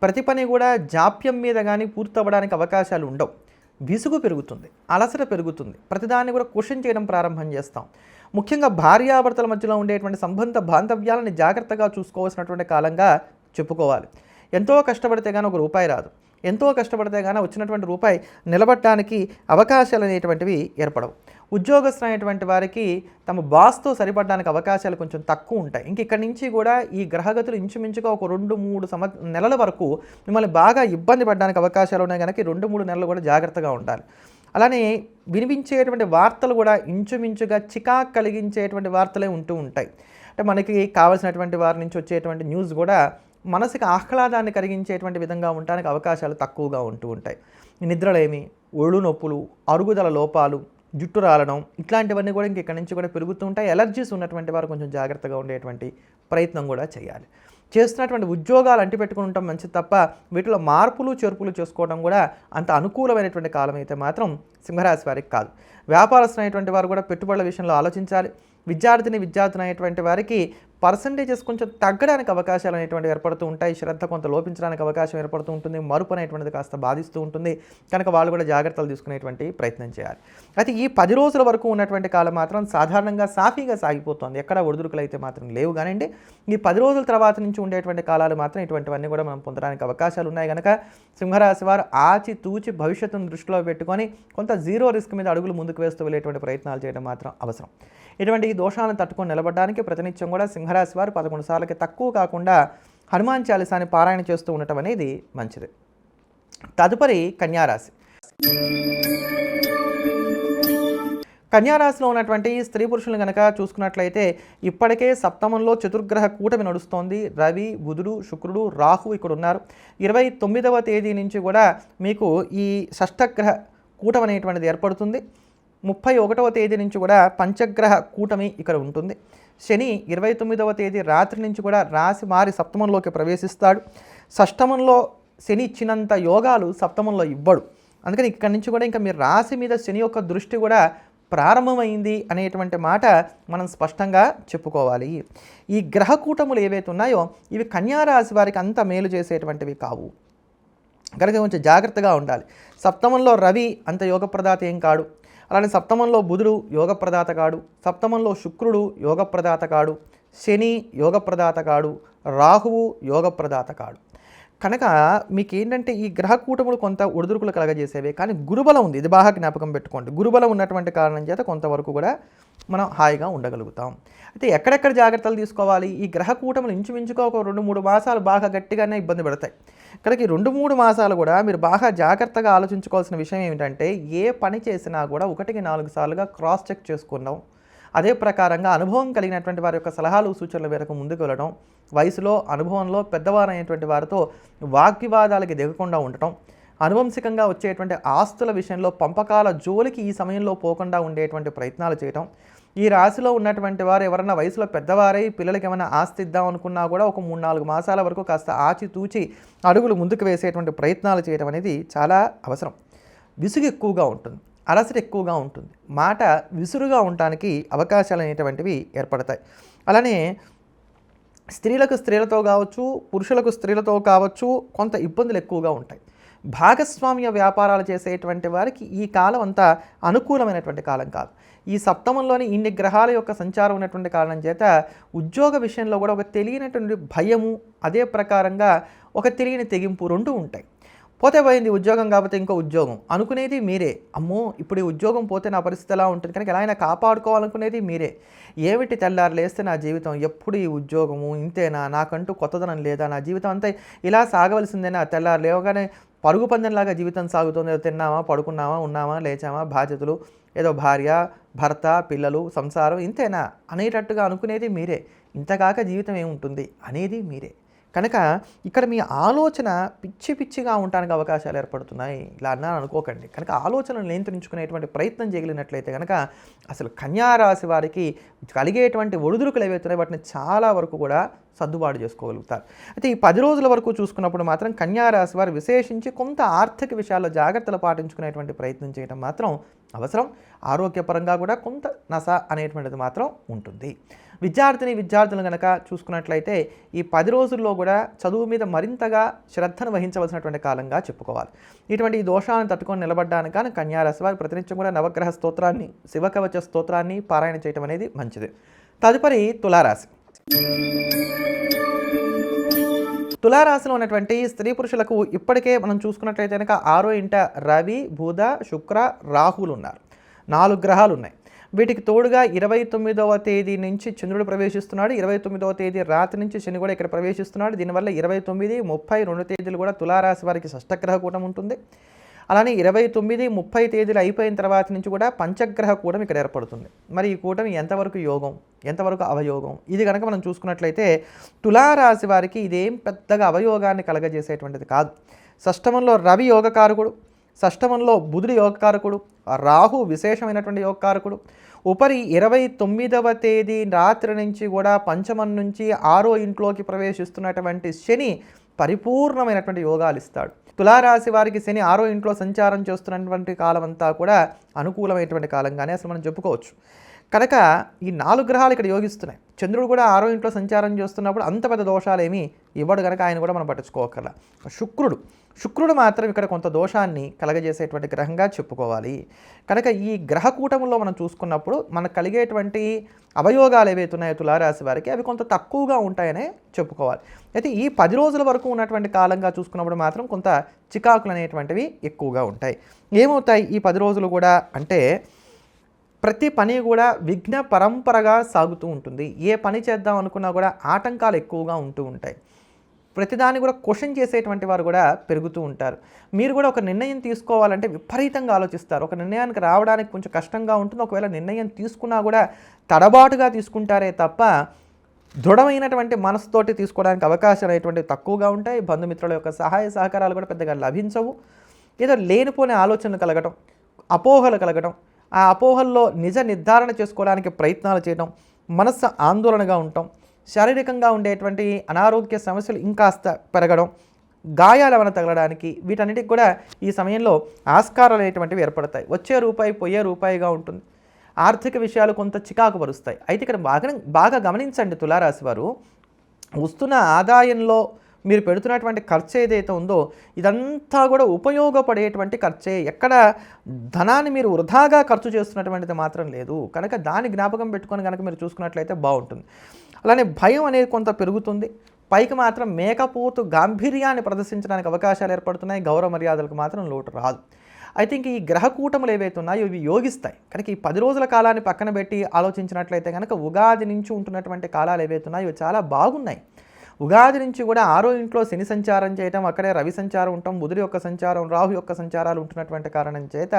ప్రతి పని కూడా జాప్యం మీద గానీ పూర్తవ్వడానికి అవకాశాలు ఉండవు. విసుగు పెరుగుతుంది, అలసట పెరుగుతుంది, ప్రతిదాన్ని కూడా క్వశ్చన్ చేయడం ప్రారంభం చేస్తాం. ముఖ్యంగా భార్యాభర్తల మధ్యలో ఉండేటువంటి సంబంధ బాంధవ్యాలను జాగ్రత్తగా చూసుకోవాల్సినటువంటి కాలంగా చెప్పుకోవాలి. ఎంతో కష్టపడితే కానీ ఒక రూపాయి రాదు. ఎంతో కష్టపడితే కానీ వచ్చినటువంటి రూపాయి నిలబడటానికి అవకాశాలు అనేటువంటివి ఏర్పడవు. ఉద్యోగస్తులైనటువంటి వారికి తమ బాస్తో సరిపడడానికి అవకాశాలు కొంచెం తక్కువ ఉంటాయి. ఇంక ఇక్కడి నుంచి కూడా ఈ గ్రహగతులు ఇంచుమించుగా ఒక 2-3 నెలల వరకు మిమ్మల్ని బాగా ఇబ్బంది పడడానికి అవకాశాలు ఉన్నాయి కనుక 2-3 నెలలు కూడా జాగ్రత్తగా ఉండాలి. అలానే వినిపించేటువంటి వార్తలు కూడా ఇంచుమించుగా చికాకు కలిగించేటువంటి వార్తలే ఉంటూ ఉంటాయి. అంటే మనకి కావాల్సినటువంటి వారి నుంచి వచ్చేటువంటి న్యూస్ కూడా మనసుకి ఆహ్లాదాన్ని కలిగించేటువంటి విధంగా ఉండడానికి అవకాశాలు తక్కువగా ఉంటూ ఉంటాయి. నిద్రలేమి, ఒళ్ళు నొప్పులు, అరుగుదల లోపాలు, జుట్టు రాలడం ఇట్లాంటివన్నీ కూడా ఇక్కడి నుంచి కూడా పెరుగుతూ ఉంటాయి. ఎలర్జీస్ ఉన్నటువంటి వారు కొంచెం జాగ్రత్తగా ఉండేటువంటి ప్రయత్నం కూడా చేయాలి. చేస్తున్నటువంటి ఉద్యోగాలు అంటిపెట్టుకుని ఉండటం మంచిది తప్ప వీటిలో మార్పులు చేర్పులు చేసుకోవడం కూడా అంత అనుకూలమైనటువంటి కాలం అయితే మాత్రం సింహరాశి వారికి కాదు. వ్యాపారస్తులైనటువంటి వారు కూడా పెట్టుబడుల విషయంలో ఆలోచించాలి. విద్యార్థిని అనేటువంటి వారికి పర్సంటేజెస్ కొంచెం తగ్గడానికి అవకాశాలు అనేటువంటివి ఏర్పడుతూ ఉంటాయి. శ్రద్ధ కొంత లోపించడానికి అవకాశం ఏర్పడుతూ ఉంటుంది. మరుపు అనేటువంటిది కాస్త బాధిస్తూ ఉంటుంది. కనుక వాళ్ళు కూడా జాగ్రత్తలు తీసుకునేటువంటి ప్రయత్నం చేయాలి. అయితే ఈ 10 రోజుల వరకు ఉన్నటువంటి కాలం మాత్రం సాధారణంగా సాఫీగా సాగిపోతుంది. ఎక్కడ ఒడిదుడుకులు అయితే మాత్రం లేవు కానివ్వండి. ఈ 10 రోజుల తర్వాత నుంచి ఉండేటువంటి కాలాలు మాత్రం ఇటువంటివన్నీ కూడా మనం పొందడానికి అవకాశాలు ఉన్నాయి కనుక సింహరాశి వారు ఆచితూచి భవిష్యత్తును దృష్టిలో పెట్టుకొని కొంత జీరో రిస్క్ మీద అడుగులు ముందుకు వేస్తూ వెళ్ళేటువంటి ప్రయత్నాలు చేయడం మాత్రం అవసరం. ఇటువంటి దోషాలను తట్టుకొని నిలబడడానికి ప్రతినిత్యం కూడా సింహరాశి వారు 11 సార్లకి తక్కువ కాకుండా హనుమాన్ చాలీసాని పారాయణ చేస్తూ ఉండటం అనేది మంచిది. తదుపరి కన్యారాశి. కన్యారాశిలో ఉన్నటువంటి స్త్రీ పురుషులను కనుక చూసుకున్నట్లయితే ఇప్పటికే సప్తమంలో చతుర్గ్రహ కూటమి నడుస్తోంది. రవి, బుధుడు, శుక్రుడు, రాహు ఇక్కడ ఉన్నారు. 29వ తేదీ నుంచి కూడా మీకు ఈ షష్టగ్రహ కూటమి అనేటువంటిది ఏర్పడుతుంది. 31వ తేదీ నుంచి కూడా పంచగ్రహ కూటమి ఇక్కడ ఉంటుంది. శని 29వ తేదీ రాత్రి నుంచి కూడా రాశి మారి సప్తమంలోకి ప్రవేశిస్తాడు. షష్టమంలో శని ఇచ్చినంత యోగాలు సప్తమంలో ఇవ్వడు. అందుకని ఇక్కడి నుంచి కూడా ఇంకా మీ రాశి మీద శని యొక్క దృష్టి కూడా ప్రారంభమైంది అనేటువంటి మాట మనం స్పష్టంగా చెప్పుకోవాలి. ఈ గ్రహ కూటములు ఏవైతే ఉన్నాయో ఇవి కన్యారాశి వారికి అంత మేలు చేసేటువంటివి కావు కనుక కొంచెం జాగ్రత్తగా ఉండాలి. సప్తమంలో రవి అంత యోగప్రదాత ఏం కాడు. అలానే సప్తమంలో బుధుడు యోగప్రదాత కాడు. సప్తమంలో శుక్రుడు యోగప్రదాత కాడు. శని యోగప్రదాత కాడు. రాహువు యోగప్రదాత కాడు. కనుక మీకు ఏంటంటే ఈ గ్రహ కూటములు కొంత ఒడిదుడుకులు కలగజేసేవే. కానీ గురుబలం ఉంది, ఇది బాగా జ్ఞాపకం పెట్టుకోండి. గురుబలం ఉన్నటువంటి కారణం చేత కొంతవరకు కూడా మనం హాయిగా ఉండగలుగుతాం. అయితే ఎక్కడెక్కడ జాగ్రత్తలు తీసుకోవాలి? ఈ గ్రహ కూటములు ఇంచుమించుగా ఒక 2-3 మాసాలు బాగా గట్టిగానే ఇబ్బంది పడతాయి. ఇక్కడికి 2-3 మాసాలు కూడా మీరు బాగా జాగ్రత్తగా ఆలోచించుకోవాల్సిన విషయం ఏమిటంటే ఏ పని చేసినా కూడా 1-4 సార్లుగా క్రాస్ చెక్ చేసుకుందాం. అదే ప్రకారంగా అనుభవం కలిగినటువంటి వారి యొక్క సలహాలు సూచనల మేరకు ముందుకు వెళ్ళడం, వయసులో అనుభవంలో పెద్దవారైనటువంటి వారితో వాగ్వివాదాలకి దిగకుండా ఉండటం, అనువంశికంగా వచ్చేటువంటి ఆస్తుల విషయంలో పంపకాల జోలికి ఈ సమయంలో పోకుండా ఉండేటువంటి ప్రయత్నాలు చేయటం. ఈ రాశిలో ఉన్నటువంటి వారు ఎవరైనా వయసులో పెద్దవారై పిల్లలకి ఏమైనా ఆస్తి ఇద్దాం అనుకున్నా కూడా ఒక 3-4 మాసాల వరకు కాస్త ఆచితూచి అడుగులు ముందుకు వేసేటువంటి ప్రయత్నాలు చేయడం అనేది చాలా అవసరం. విసుగు ఎక్కువగా ఉంటుంది, అలసట ఎక్కువగా ఉంటుంది, మాట విసురుగా ఉండటానికి అవకాశాలు అనేటువంటివి ఏర్పడతాయి. అలానే స్త్రీలకు స్త్రీలతో కావచ్చు, పురుషులకు స్త్రీలతో కావచ్చు కొంత ఇబ్బందులు ఎక్కువగా ఉంటాయి. భాగస్వామ్య వ్యాపారాలు చేసేటువంటి వారికి ఈ కాలం అంతా అనుకూలమైనటువంటి కాలం కాదు. ఈ సప్తమంలోని ఇన్ని గ్రహాల యొక్క సంచారం ఉన్నటువంటి కారణం చేత ఉద్యోగ విషయంలో కూడా ఒక తెలియనటువంటి భయము, అదే ప్రకారంగా ఒక తెలియని తెగింపు రెండు ఉంటాయి. పోతే పోయింది ఉద్యోగం కాకపోతే ఇంకో ఉద్యోగం అనుకునేది మీరే. అమ్మో ఇప్పుడు ఈ ఉద్యోగం పోతే నా పరిస్థితి ఎలా ఉంటుంది కనుక ఎలా అయినా కాపాడుకోవాలనుకునేది మీరే. ఏమిటి తెల్లారు లేస్తే నా జీవితం ఎప్పుడు ఈ ఉద్యోగము ఇంతేనా, నాకంటూ కొత్తదనం లేదా, నా జీవితం అంతా ఇలా సాగవలసిందేనా, తెల్లారు లేవగానే పరుగు పందెంలాగా జీవితం సాగుతుంది, తిన్నామా పడుకున్నామా ఉన్నామా లేచామా, బాధ్యతలు ఏదో భార్య భర్త పిల్లలు సంసారం ఇంతేనా అనేటట్టుగా అనుకునేది మీరే. ఇంతకాక జీవితం ఏముంటుంది అనేది మీరే. కనుక ఇక్కడ మీ ఆలోచన పిచ్చి పిచ్చిగా ఉండడానికి అవకాశాలు ఏర్పడుతున్నాయి. ఇలా అన్నాను అనుకోకండి. కనుక ఆలోచనలు నియంత్రించుకునేటువంటి ప్రయత్నం చేయగలిగినట్లయితే కనుక అసలు కన్యా రాశి వారికి కలిగేటువంటి ఒడిదుడుకులు ఏవైతున్నాయో వాటిని చాలా వరకు కూడా సర్దుబాటు చేసుకోగలుగుతారు. అయితే ఈ 10 రోజుల వరకు చూసుకున్నప్పుడు మాత్రం కన్యా రాశి వారు విశేషించి కొంత ఆర్థిక విషయాల్లో జాగ్రత్తలు పాటించుకునేటువంటి ప్రయత్నం చేయడం మాత్రం అవసరం. ఆరోగ్యపరంగా కూడా కొంత నస అనేటువంటిది మాత్రం ఉంటుంది. విద్యార్థులు కనుక చూసుకున్నట్లయితే ఈ 10 రోజుల్లో కూడా చదువు మీద మరింతగా శ్రద్ధను వహించవలసినటువంటి కాలంగా చెప్పుకోవాలి. ఇటువంటి ఈ దోషాలను తట్టుకొని నిలబడ్డానికి కానీ కన్యా రాశి వారు ప్రతినిత్యం కూడా నవగ్రహ స్తోత్రాన్ని, శివకవచ స్తోత్రాన్ని పారాయణ చేయడం అనేది మంచిది. తదుపరి తులారాశి. తులారాశిలో ఉన్నటువంటి స్త్రీ పురుషులకు ఇప్పటికే మనం చూసుకున్నట్లయితే కనుక 6వ ఇంట రవి, బుధ, శుక్ర, రాహువులు ఉన్నారు. 4 గ్రహాలు ఉన్నాయి. వీటికి తోడుగా 29వ తేదీ నుంచి చంద్రుడు ప్రవేశిస్తున్నాడు. 29వ తేదీ రాత్రి నుంచి శని కూడా ఇక్కడ ప్రవేశిస్తున్నాడు. దీనివల్ల 29, 30 2 తేదీలు కూడా తులారాశి వారికి షష్టగ్రహ కూటం ఉంటుంది. అలానే 29, 30 తేదీలు అయిపోయిన తర్వాత నుంచి కూడా పంచగ్రహ కూటం ఇక్కడ ఏర్పడుతుంది. మరి ఈ కూటమి ఎంతవరకు యోగం, ఎంతవరకు అవయోగం, ఇది కనుక మనం చూసుకున్నట్లయితే తులారాశి వారికి ఇదేం పెద్దగా అవయోగాన్ని కలగజేసేటువంటిది కాదు. షష్టమంలో రవి యోగకారకుడు, షష్టమంలో బుధుడు యోగకారకుడు, రాహు విశేషమైనటువంటి యోగకారకుడు. ఉపరి 29వ తేదీ రాత్రి నుంచి కూడా పంచమం నుంచి 6వ ఇంట్లోకి ప్రవేశిస్తున్నటువంటి శని పరిపూర్ణమైనటువంటి యోగాలు ఇస్తాడు. తులారాశి వారికి శని 6వ ఇంట్లో సంచారం చేస్తున్నటువంటి కాలం అంతా కూడా అనుకూలమైనటువంటి కాలంగానే అసలు మనం చెప్పుకోవచ్చు. కనుక ఈ 4 గ్రహాలు ఇక్కడ యోగిస్తున్నాయి. చంద్రుడు కూడా 6వ ఇంట్లో సంచారం చేస్తున్నప్పుడు అంత పెద్ద దోషాలు ఏమీ ఇవ్వడు కనుక ఆయన కూడా మనం పట్టించుకోకర్లా. శుక్రుడు మాత్రం ఇక్కడ కొంత దోషాన్ని కలగజేసేటువంటి గ్రహంగా చెప్పుకోవాలి. కనుక ఈ గ్రహ కూటములో మనం చూసుకున్నప్పుడు మనకు కలిగేటువంటి అవయోగాలు ఏవైతున్నాయో తులారాశి వారికి అవి కొంత తక్కువగా ఉంటాయనే చెప్పుకోవాలి. అయితే ఈ 10 రోజుల వరకు ఉన్నటువంటి కాలంగా చూసుకున్నప్పుడు మాత్రం కొంత చికాకులు అనేటువంటివి ఎక్కువగా ఉంటాయి. ఏమవుతాయి ఈ 10 రోజులు కూడా అంటే ప్రతి పని కూడా విఘ్న పరంపరగా సాగుతూ ఉంటుంది. ఏ పని చేద్దాం అనుకున్నా కూడా ఆటంకాలు ఎక్కువగా ఉంటూ ఉంటాయి. ప్రతిదాన్ని కూడా క్వశ్చన్ చేసేటువంటి వారు కూడా పెరుగుతూ ఉంటారు. మీరు కూడా ఒక నిర్ణయం తీసుకోవాలంటే విపరీతంగా ఆలోచిస్తారు. ఒక నిర్ణయానికి రావడానికి కొంచెం కష్టంగా ఉంటుంది. ఒకవేళ నిర్ణయం తీసుకున్నా కూడా తడబాటుగా తీసుకుంటారే తప్ప దృఢమైనటువంటి మనసుతోటి తీసుకోవడానికి అవకాశాలు అనేటువంటివి తక్కువగా ఉంటాయి. బంధుమిత్రుల యొక్క సహాయ సహకారాలు కూడా పెద్దగా లభించవు. ఏదో లేనిపోని ఆలోచనలు కలగడం, అపోహలు కలగడం, ఆ అపోహల్లో నిజ నిర్ధారణ చేసుకోవడానికి ప్రయత్నాలు చేయడం, మనస్సు ఆందోళనగా ఉండటం, శారీరకంగా ఉండేటువంటి అనారోగ్య సమస్యలు ఇంకాస్త పెరగడం, గాయాలు ఏమైనా తగలడానికి వీటన్నిటికి కూడా ఈ సమయంలో ఆస్కారాలు అనేటువంటివి ఏర్పడతాయి. వచ్చే రూపాయి పోయే రూపాయిగా ఉంటుంది. ఆర్థిక విషయాలు కొంత చికాకు పరుస్తాయి. అయితే ఇక్కడ బాగా గమనించండి తులారాశి వారు, వస్తున్న ఆదాయంలో మీరు పెడుతున్నటువంటి ఖర్చు ఏదైతే ఉందో ఇదంతా కూడా ఉపయోగపడేటువంటి ఖర్చే. ఎక్కడ ధనాన్ని మీరు వృధాగా ఖర్చు చేస్తున్నటువంటిది మాత్రం లేదు. కనుక దాన్ని జ్ఞాపకం పెట్టుకొని కనుక మీరు చూసుకున్నట్లయితే బాగుంటుంది. అలానే భయం అనేది కొంత పెరుగుతుంది. పైకి మాత్రం మేకపోతు గాంభీర్యాన్ని ప్రదర్శించడానికి అవకాశాలు ఏర్పడుతున్నాయి. గౌరవ మర్యాదలకు మాత్రం లోటు రాదు. అయితే ఇంక ఈ గ్రహ కూటములు ఏవైతే ఉన్నాయో ఇవి యోగిస్తాయి. కనుక ఈ 10 రోజుల కాలాన్ని పక్కన పెట్టి ఆలోచించినట్లయితే కనుక ఉగాది నుంచి ఉంటున్నటువంటి కాలాలు ఏవైతే ఉన్నాయో ఇవి చాలా బాగున్నాయి. ఉగాది నుంచి కూడా 6వ ఇంట్లో శని సంచారం చేయటం, అక్కడే రవి సంచారం ఉండటం, బుధుడి యొక్క సంచారం, రాహు యొక్క సంచారాలు ఉంటున్నటువంటి కారణం చేత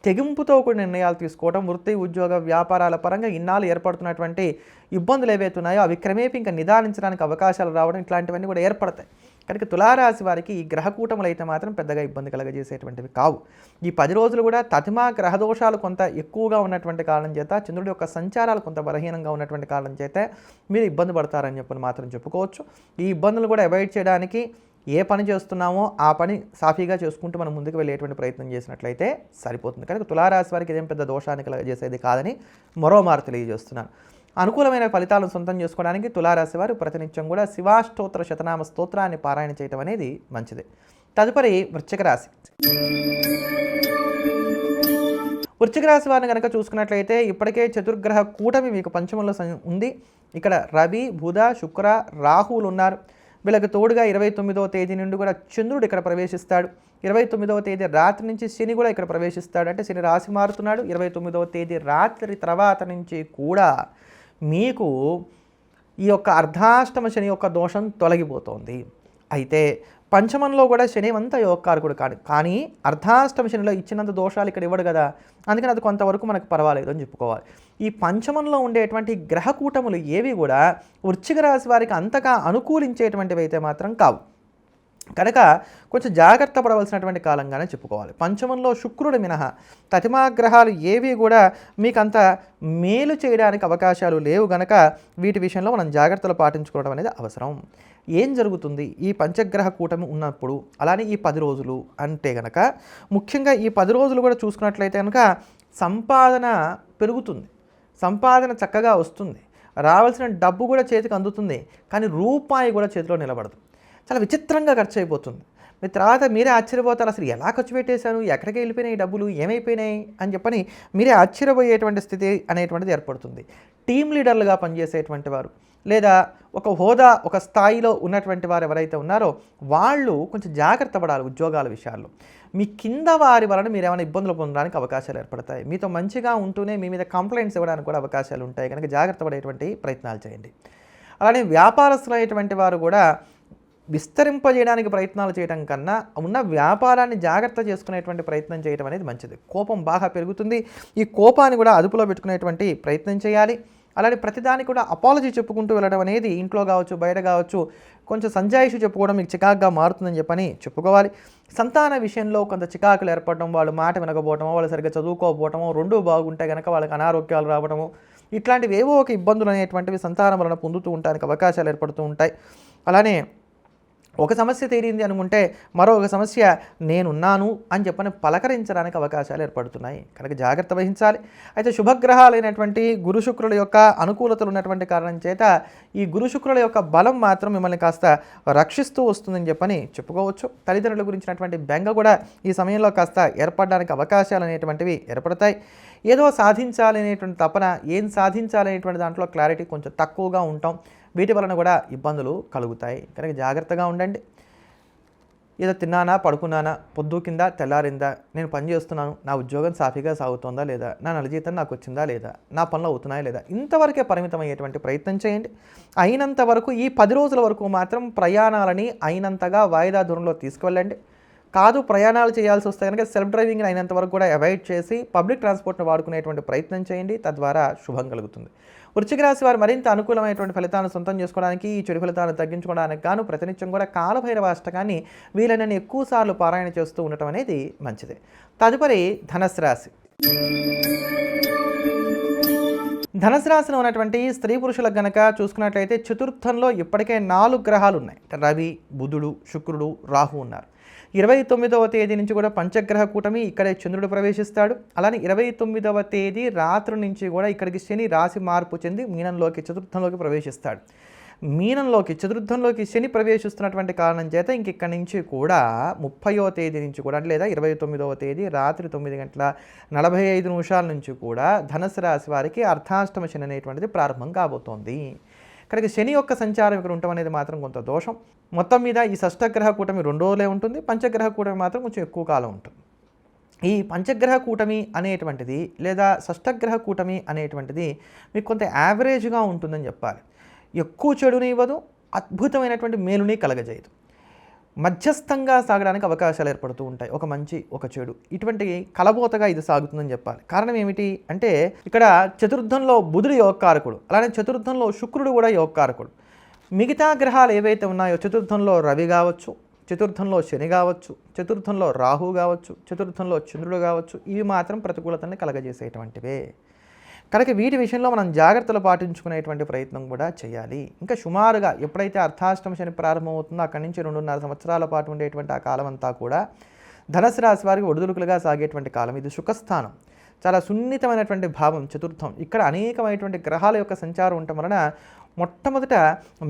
తెగింపుతో కూడిన నిర్ణయాలు తీసుకోవడం, వృత్తి ఉద్యోగ వ్యాపారాల పరంగా ఇన్నాళ్ళు ఏర్పడుతున్నటువంటి ఇబ్బందులు ఏవైతే ఉన్నాయో అవి క్రమేపీ ఇంకా నిదానించడానికి అవకాశాలు రావడం ఇట్లాంటివన్నీ కూడా ఏర్పడతాయి. కనుక తులారాశి వారికి ఈ గ్రహకూటములు అయితే మాత్రం పెద్దగా ఇబ్బంది కలగజేసేటువంటివి కావు. ఈ 10 రోజులు కూడా తతిమా గ్రహదోషాలు కొంత ఎక్కువగా ఉన్నటువంటి కారణం చేత, చంద్రుడి యొక్క సంచారాలు కొంత బలహీనంగా ఉన్నటువంటి కారణం చేత మీరు ఇబ్బంది పడతారని చెప్పని మాత్రం చెప్పుకోవచ్చు. ఈ ఇబ్బందులు కూడా అవాయిడ్ చేయడానికి ఏ పని చేస్తున్నామో ఆ పని సాఫీగా చేసుకుంటూ మనం ముందుకు వెళ్ళేటువంటి ప్రయత్నం చేసినట్లయితే సరిపోతుంది. కనుక తులారాశి వారికి ఇదేం పెద్ద దోషాన్ని కలగజేసేది కాదని మరోమారు తెలియజేస్తున్నాను. అనుకూలమైన ఫలితాలను సొంతం చేసుకోవడానికి తులారాశి వారు ప్రతినిత్యం కూడా శివాష్టోత్తర శతనామ స్తోత్రాన్ని పారాయణ చేయడం అనేది మంచిది. తదుపరి వృశ్చిక రాశి. వృశ్చిక రాశి వారిని కనుక చూసుకున్నట్లయితే ఇప్పటికే చతుర్గ్రహ కూటమి మీకు పంచమంలో ఉంది. ఇక్కడ రవి, బుధ, శుక్ర, రాహువులు ఉన్నారు. వీళ్ళకి తోడుగా 29వ తేదీ నుండి కూడా చంద్రుడు ఇక్కడ ప్రవేశిస్తాడు. 29వ తేదీ రాత్రి నుంచి శని కూడా ఇక్కడ ప్రవేశిస్తాడు. అంటే శని రాశి మారుతున్నాడు. 29వ తేదీ రాత్రి తర్వాత నుంచి కూడా మీకు ఈ యొక్క అర్ధాష్టమ శని యొక్క దోషం తొలగిపోతుంది. అయితే పంచమంలో కూడా శని అంతా యోగకారకుడు కాదు, కానీ అర్ధాష్టమ శనిలో ఇచ్చినంత దోషాలు ఇక్కడ ఇవ్వడు కదా, అందుకని అది కొంతవరకు మనకు పర్వాలేదు అని చెప్పుకోవాలి. ఈ పంచమంలో ఉండేటువంటి గ్రహకూటములు ఏవి కూడా వృశ్చిక రాశి వారికి అంతగా అనుకూలించేటువంటివి అయితే మాత్రం కావు, కనుక కొంచెం జాగ్రత్త పడవలసినటువంటి కాలంగానే చెప్పుకోవాలి. పంచమంలో శుక్రుడు మినహా తతిమాగ్రహాలు ఏవి కూడా మీకు అంత మేలు చేయడానికి అవకాశాలు లేవు, గనక వీటి విషయంలో మనం జాగ్రత్తలు పాటించుకోవడం అనేది అవసరం. ఏం జరుగుతుంది ఈ పంచగ్రహ కూటమి ఉన్నప్పుడు, అలానే ఈ 10 రోజులు అంటే గనక, ముఖ్యంగా ఈ 10 రోజులు కూడా చూసుకున్నట్లయితే కనుక సంపాదన పెరుగుతుంది, సంపాదన చక్కగా వస్తుంది, రావాల్సిన డబ్బు కూడా చేతికి అందుతుంది, కానీ రూపాయి కూడా చేతిలో నిలబడదు, చాలా విచిత్రంగా ఖర్చు అయిపోతుంది. మీ తర్వాత మీరే ఆశ్చర్యపోతారు, అసలు ఎలా ఖర్చు పెట్టేశాను, ఎక్కడికి వెళ్ళిపోయినాయి డబ్బులు, ఏమైపోయినాయి అని చెప్పని మీరే ఆశ్చర్యపోయేటువంటి స్థితి అనేటువంటిది ఏర్పడుతుంది. టీమ్ లీడర్లుగా పనిచేసేటువంటి వారు, లేదా ఒక హోదా ఒక స్థాయిలో ఉన్నటువంటి వారు ఎవరైతే ఉన్నారో వాళ్ళు కొంచెం జాగ్రత్త పడాలి ఉద్యోగాల విషయాల్లో. మీ కింద వారి వలన మీరు ఏమైనా ఇబ్బందులు పొందడానికి అవకాశాలు ఏర్పడతాయి, మీతో మంచిగా ఉంటూనే మీ మీద కంప్లైంట్స్ ఇవ్వడానికి కూడా అవకాశాలు ఉంటాయి, కనుక జాగ్రత్త పడేటువంటి ప్రయత్నాలు చేయండి. అలానే వ్యాపారస్తులు అయ్యేటువంటి వారు కూడా విస్తరింపజేయడానికి ప్రయత్నాలు చేయడం కన్నా ఉన్న వ్యాపారాన్ని జాగ్రత్త చేసుకునేటువంటి ప్రయత్నం చేయడం అనేది మంచిది. కోపం బాగా పెరుగుతుంది, ఈ కోపాన్ని కూడా అదుపులో పెట్టుకునేటువంటి ప్రయత్నం చేయాలి. అలానే ప్రతిదానికి కూడా అపాలజీ చెప్పుకుంటూ వెళ్ళడం అనేది ఇంట్లో కావచ్చు బయట కావచ్చు కొంచెం సంజాయిషి చెప్పుకోవడం మీకు చికాకుగా మారుతుందని చెప్పని చెప్పుకోవాలి. సంతాన విషయంలో కొంత చికాకులు ఏర్పడడం, వాళ్ళు మాట వినకపోవటమో, వాళ్ళు సరిగ్గా చదువుకోకపోవటమో, రెండూ బాగుంటే కనుక వాళ్ళకి అనారోగ్యాలు రావడము, ఇట్లాంటివి ఏవో ఒక ఇబ్బందులు అనేటువంటివి సంతానం వలన పొందుతూ ఉండడానికి అవకాశాలు ఏర్పడుతూ ఉంటాయి. అలానే ఒక సమస్య తీరింది అనుకుంటే మరొక సమస్య నేనున్నాను అని చెప్పని పలకరించడానికి అవకాశాలు ఏర్పడుతున్నాయి, కనుక జాగ్రత్త వహించాలి. అయితే శుభగ్రహాలైనటువంటి గురు శుక్రుల యొక్క అనుకూలతలు ఉన్నటువంటి కారణం చేత ఈ గురు శుక్రుల యొక్క బలం మాత్రం మిమ్మల్ని కాస్త రక్షిస్తూ వస్తుందని చెప్పని చెప్పుకోవచ్చు. తల్లిదండ్రుల గురించినటువంటి బెంగ కూడా ఈ సమయంలో కాస్త ఏర్పడడానికి అవకాశాలు అనేటువంటివి ఏర్పడతాయి. ఏదో సాధించాలనేటువంటి తపన, ఏం సాధించాలనేటువంటి దాంట్లో క్లారిటీ కొంచెం తక్కువగా ఉంటాం, వీటి వలన కూడా ఇబ్బందులు కలుగుతాయి, కనుక జాగ్రత్తగా ఉండండి. ఏదో తిన్నానా పడుకున్నానా, పొద్దు కింద తెల్లారిందా, నేను పని చేస్తున్నాను, నా ఉద్యోగం సాఫీగా సాగుతుందా లేదా, నా నెల జీతం నాకు వచ్చిందా లేదా, నా పనులు అవుతున్నాయా లేదా, ఇంతవరకే పరిమితం అయ్యేటువంటి ప్రయత్నం చేయండి. అయినంత వరకు ఈ 10 రోజుల వరకు మాత్రం ప్రయాణాలని అయినంతగా వాయిదా దూరంలో తీసుకువెళ్ళండి. కాదు ప్రయాణాలు చేయాల్సి వస్తే కనుక సెల్ఫ్ డ్రైవింగ్ అయినంత వరకు కూడా అవాయిడ్ చేసి పబ్లిక్ ట్రాన్స్పోర్ట్ని వాడుకునేటువంటి ప్రయత్నం చేయండి, తద్వారా శుభం కలుగుతుంది. వృశ్చిక రాశి వారు మరింత అనుకూలమైనటువంటి ఫలితాలను సొంతం చేసుకోవడానికి, ఈ చెడు ఫలితాలను తగ్గించుకోవడానికి గాను ప్రతినిత్యం కూడా కాలభైరవ అష్టకాన్ని వీలైనన్ని ఎక్కువ సార్లు పారాయణ చేస్తూ ఉండటం అనేది మంచిది. తదుపరి ధనుసు రాశి. ధనుసు రాశిలో ఉన్నటువంటి స్త్రీ పురుషులకు గనక చూసుకున్నట్లయితే చతుర్థంలో ఇప్పటికే 4 గ్రహాలు ఉన్నాయి. రవి, బుధుడు, శుక్రుడు, రాహు ఉన్నారు. 29వ తేదీ నుంచి కూడా పంచగ్రహ కూటమి ఇక్కడే చంద్రుడు ప్రవేశిస్తాడు. అలానే 29వ తేదీ రాత్రి నుంచి కూడా ఇక్కడికి శని రాశి మార్పు చెంది మీనంలోకి చతుర్థంలోకి ప్రవేశిస్తాడు. మీనంలోకి చతుర్థంలోకి శని ప్రవేశిస్తున్నటువంటి కారణం చేత ఇక్కడి నుంచి కూడా 30వ తేదీ నుంచి కూడా లేదా 29వ తేదీ రాత్రి 9:45 నుంచి కూడా ధనుసు రాశి వారికి అర్ధాష్టమ శని అనేటువంటిది ప్రారంభం కాబోతోంది. కనుక శని యొక్క సంచారం ఇక్కడ ఉండటం అనేది మాత్రం కొంత దోషం. మొత్తం మీద ఈ షష్టగ్రహ కూటమి 2 రోజులే ఉంటుంది, పంచగ్రహ కూటమి మాత్రం కొంచెం ఎక్కువ కాలం ఉంటుంది. ఈ పంచగ్రహ కూటమి అనేటువంటిది లేదా షష్టగ్రహ కూటమి అనేటువంటిది మీకు కొంత యావరేజ్గా ఉంటుందని చెప్పాలి. ఎక్కువ చెడుని ఇవ్వదు, అద్భుతమైనటువంటి మేలుని కలగజేయదు, మధ్యస్థంగా సాగడానికి అవకాశాలు ఏర్పడుతూ ఉంటాయి. ఒక మంచి ఒక చెడు ఇటువంటి కలబోతగా ఇది సాగుతుందని చెప్పాలి. కారణం ఏమిటి అంటే ఇక్కడ చతుర్థంలో బుధుడు యోగకారకుడు, అలానే చతుర్థంలో శుక్రుడు కూడా యోగకారకుడు. మిగతా గ్రహాలు ఏవైతే ఉన్నాయో చతుర్థంలో రవి కావచ్చు, చతుర్థంలో శని కావచ్చు, చతుర్థంలో రాహు కావచ్చు, చతుర్థంలో చంద్రుడు కావచ్చు, ఇవి మాత్రం ప్రతికూలతని కలగజేసేటువంటివే. కనుక వీటి విషయంలో మనం జాగ్రత్తలు పాటించుకునేటువంటి ప్రయత్నం కూడా చేయాలి. ఇంకా సుమారుగా ఎప్పుడైతే అర్ధాష్టమ శని ప్రారంభమవుతుందో అక్కడి నుంచి 2.5 సంవత్సరాల పాటు ఉండేటువంటి ఆ కాలం అంతా కూడా ధనుసు రాశి వారికి ఒడిదుడుకులుగా సాగేటువంటి కాలం. ఇది సుఖస్థానం, చాలా సున్నితమైనటువంటి భావం చతుర్థం. ఇక్కడ అనేకమైనటువంటి గ్రహాల యొక్క సంచారం ఉండటం వలన మొట్టమొదట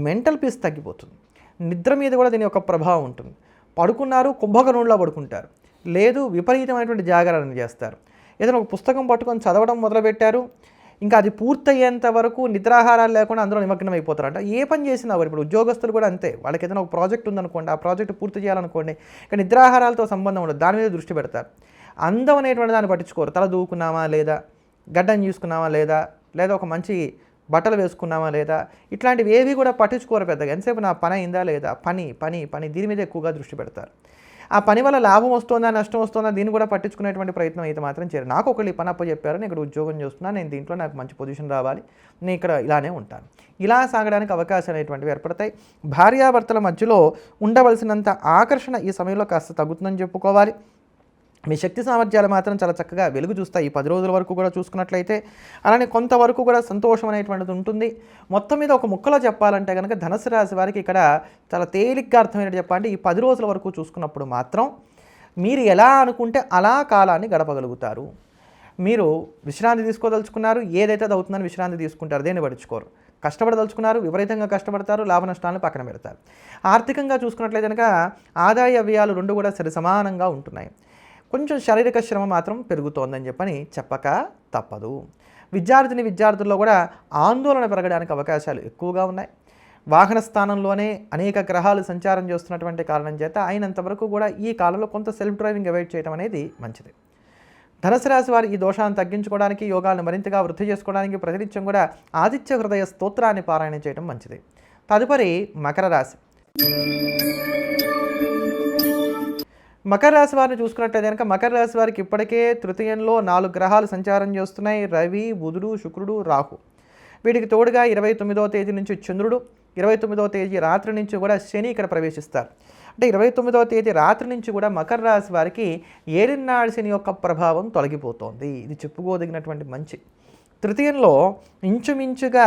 మెంటల్ పీస్ తగ్గిపోతుంది, నిద్ర మీద కూడా దీని యొక్క ప్రభావం ఉంటుంది. పడుకున్నారు కుంభకర్ణుడిలో పడుకుంటారు, లేదు విపరీతమైనటువంటి జాగరణ చేస్తారు, ఏదైనా ఒక పుస్తకం పట్టుకొని చదవడం మొదలుపెట్టారు, ఇంకా అది పూర్తయ్యేంత వరకు నిద్రాహారాలు లేకుండా అందులో నిమగ్నం అయిపోతారంట. ఏ పని చేసినా కూడా ఇప్పుడు ఉద్యోగస్తులు కూడా అంతే, వాళ్ళకి ఏదైనా ఒక ప్రాజెక్ట్ ఉందనుకోండి, ఆ ప్రాజెక్ట్ పూర్తి చేయాలనుకోండి, ఇక నిద్రాహారాలతో సంబంధం ఉండదు, దాని మీద దృష్టి పెడతారు. అందం అనేటువంటి దాన్ని పట్టించుకోరు, తల దూకున్నామా లేదా, గడ్డం చూసుకున్నామా లేదా, లేదా ఒక మంచి బట్టలు వేసుకున్నామా లేదా, ఇట్లాంటివి ఏవి కూడా పట్టించుకోరు పెద్దగా. ఎంతసేపు నా పని అయిందా లేదా, పని పని పని దీని మీద ఎక్కువగా దృష్టి పెడతారు. ఆ పని వల్ల లాభం వస్తుందా నష్టం వస్తుందా దీన్ని కూడా పట్టించుకునేటువంటి ప్రయత్నం అయితే మాత్రం చేయరు. నాకు ఒకళ్ళు ఈ పని అప్పచెప్పారు, నేను ఇక్కడ ఉద్యోగం చేస్తున్నాను, నేను దీంట్లో నాకు మంచి పొజిషన్ రావాలి, నేను ఇక్కడ ఇలానే ఉంటాను, ఇలా సాగడానికి అవకాశాలు అనేటువంటివి ఏర్పడతాయి. భార్యాభర్తల మధ్యలో ఉండవలసినంత ఆకర్షణ ఈ సమయంలో కాస్త తగ్గుతుందని చెప్పుకోవాలి. మీ శక్తి సామర్థ్యాలు మాత్రం చాలా చక్కగా వెలుగు చూస్తాయి ఈ 10 రోజుల వరకు కూడా చూసుకున్నట్లయితే. అలానే కొంతవరకు కూడా సంతోషం అనేటువంటిది ఉంటుంది. మొత్తం మీద ఒక ముక్కలో చెప్పాలంటే కనుక ధనుసు రాశి వారికి ఇక్కడ చాలా తేలిగ్గా అర్థమైనట్టు చెప్పాలంటే ఈ 10 రోజుల వరకు చూసుకున్నప్పుడు మాత్రం మీరు ఎలా అనుకుంటే అలా కాలాన్ని గడపగలుగుతారు. మీరు విశ్రాంతి తీసుకోదలుచుకున్నారు, ఏదైతే అది అవుతుందని విశ్రాంతి తీసుకుంటారు, దేన్ని పట్టించుకోరు. కష్టపడదలుచుకున్నారు, విపరీతంగా కష్టపడతారు, లాభ నష్టాలను పక్కన పెడతారు. ఆర్థికంగా చూసుకున్నట్లయితే కనుక ఆదాయ వ్యయాలు రెండు కూడా సరి సమానంగా ఉంటున్నాయి. కొంచెం శారీరక శ్రమ మాత్రం పెరుగుతోందని చెప్పని చెప్పక తప్పదు. విద్యార్థుల్లో కూడా ఆందోళన పెరగడానికి అవకాశాలు ఎక్కువగా ఉన్నాయి. వాహన స్థానంలోనే అనేక గ్రహాలు సంచారం చేస్తున్నటువంటి కారణం చేత అయినంతవరకు కూడా ఈ కాలంలో కొంత సెల్ఫ్ డ్రైవింగ్ అవాయిడ్ చేయడం అనేది మంచిది. ధనుసు రాశి వారు ఈ దోషాలను తగ్గించుకోవడానికి, యోగాలను మరింతగా వృద్ధి చేసుకోవడానికి ప్రతినిత్యం కూడా ఆదిత్య హృదయ స్తోత్రాన్ని పారాయణం చేయడం మంచిది. తదుపరి మకర రాశి. మకర రాశి వారిని చూసుకున్నట్లయితే కనుక మకర రాశి వారికి ఇప్పటికే తృతీయంలో 4 గ్రహాలు సంచారం చేస్తున్నాయి. రవి, బుధుడు, శుక్రుడు, రాహు. వీటికి తోడుగా 29వ తేదీ నుంచి చంద్రుడు, 29వ తేదీ రాత్రి నుంచి కూడా శని ఇక్కడ ప్రవేశిస్తారు. అంటే 29వ తేదీ రాత్రి నుంచి కూడా మకర రాశి వారికి ఏలినాడు శని యొక్క ప్రభావం తొలగిపోతోంది. ఇది చెప్పుకోదగినటువంటి మంచి. తృతీయంలో ఇంచుమించుగా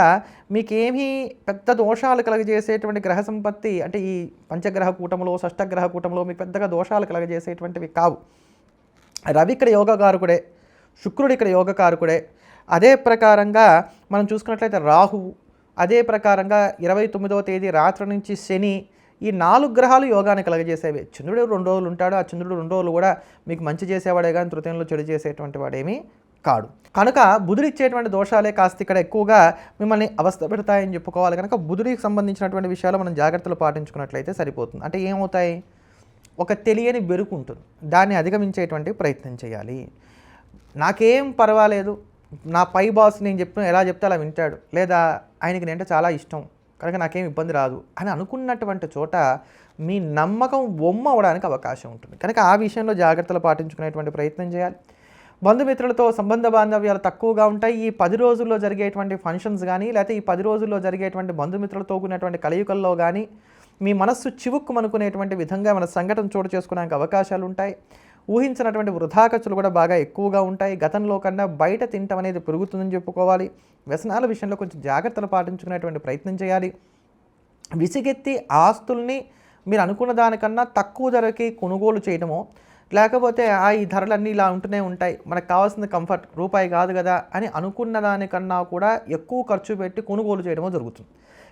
మీకేమీ పెద్ద దోషాలు కలగజేసేటువంటి గ్రహ సంపత్తి అంటే ఈ పంచగ్రహ కూటంలో, షష్టగ్రహ కూటంలో మీకు పెద్దగా దోషాలు కలగజేసేటువంటివి కావు. రవి ఇక్కడ యోగకారకుడే, శుక్రుడు ఇక్కడ యోగకారకుడే. అదే ప్రకారంగా మనం చూసుకున్నట్లయితే రాహువు, అదే ప్రకారంగా 29వ తేదీ రాత్రి నుంచి శని, ఈ 4 గ్రహాలు యోగాన్ని కలగజేసేవి. చంద్రుడు 2 రోజులు ఉంటాడు, ఆ చంద్రుడు 2 రోజులు కూడా మీకు మంచి చేసేవాడే కానీ తృతీయంలో చెడు చేసేటువంటి వాడేమీ కాడు. కనుక బుధుడు ఇచ్చేటువంటి దోషాలే కాస్త ఇక్కడ ఎక్కువగా మిమ్మల్ని అవస్థ పెడతాయని చెప్పుకోవాలి. కనుక బుధుడికి సంబంధించినటువంటి విషయాలు మనం జాగ్రత్తలు పాటించుకున్నట్లయితే సరిపోతుంది. అంటే ఏమవుతాయి, ఒక తెలియని బెరుకు ఉంటుంది, దాన్ని అధిగమించేటువంటి ప్రయత్నం చేయాలి. నాకేం పర్వాలేదు, నా పై బాస్ నేను ఎలా చెప్తే అలా వింటాడు, లేదా ఆయనకి నేనంటే చాలా ఇష్టం కనుక నాకేం ఇబ్బంది రాదు అని అనుకున్నటువంటి చోట మీ నమ్మకం బొమ్మ అవ్వడానికి అవకాశం ఉంటుంది. కనుక ఆ విషయంలో జాగ్రత్తలు పాటించుకునేటువంటి ప్రయత్నం చేయాలి. బంధుమిత్రులతో సంబంధ బాంధవ్యాలు తక్కువగా ఉంటాయి. ఈ 10 రోజుల్లో జరిగేటువంటి ఫంక్షన్స్ కానీ, లేకపోతే ఈ 10 రోజుల్లో జరిగేటువంటి బంధుమిత్రులతో కూడినటువంటి కలయికల్లో కానీ మీ మనస్సు చివుక్కుమనుకునేటువంటి విధంగా మన సంఘటన చోటు చేసుకోవడానికి అవకాశాలు ఉంటాయి. ఊహించినటువంటి వృధా ఖర్చులు కూడా బాగా ఎక్కువగా ఉంటాయి. గతంలో కన్నా బయట తినటం అనేది పెరుగుతుందని చెప్పుకోవాలి. వ్యసనాల విషయంలో కొంచెం జాగ్రత్తలు పాటించుకునేటువంటి ప్రయత్నం చేయాలి. విసిగెత్తి ఆస్తుల్ని మీరు అనుకున్న దానికన్నా తక్కువ ధరకి కొనుగోలు చేయడమో, లేకపోతే ఈ ధరలన్నీ ఇలా ఉంటూనే ఉంటాయి, మనకు కావాల్సిన కంఫర్ట్ రూపాయి కాదు కదా అని అనుకున్న దానికన్నా కూడా ఎక్కువ ఖర్చు పెట్టి కొనుగోలు చేయడమో జరుగుతుంది.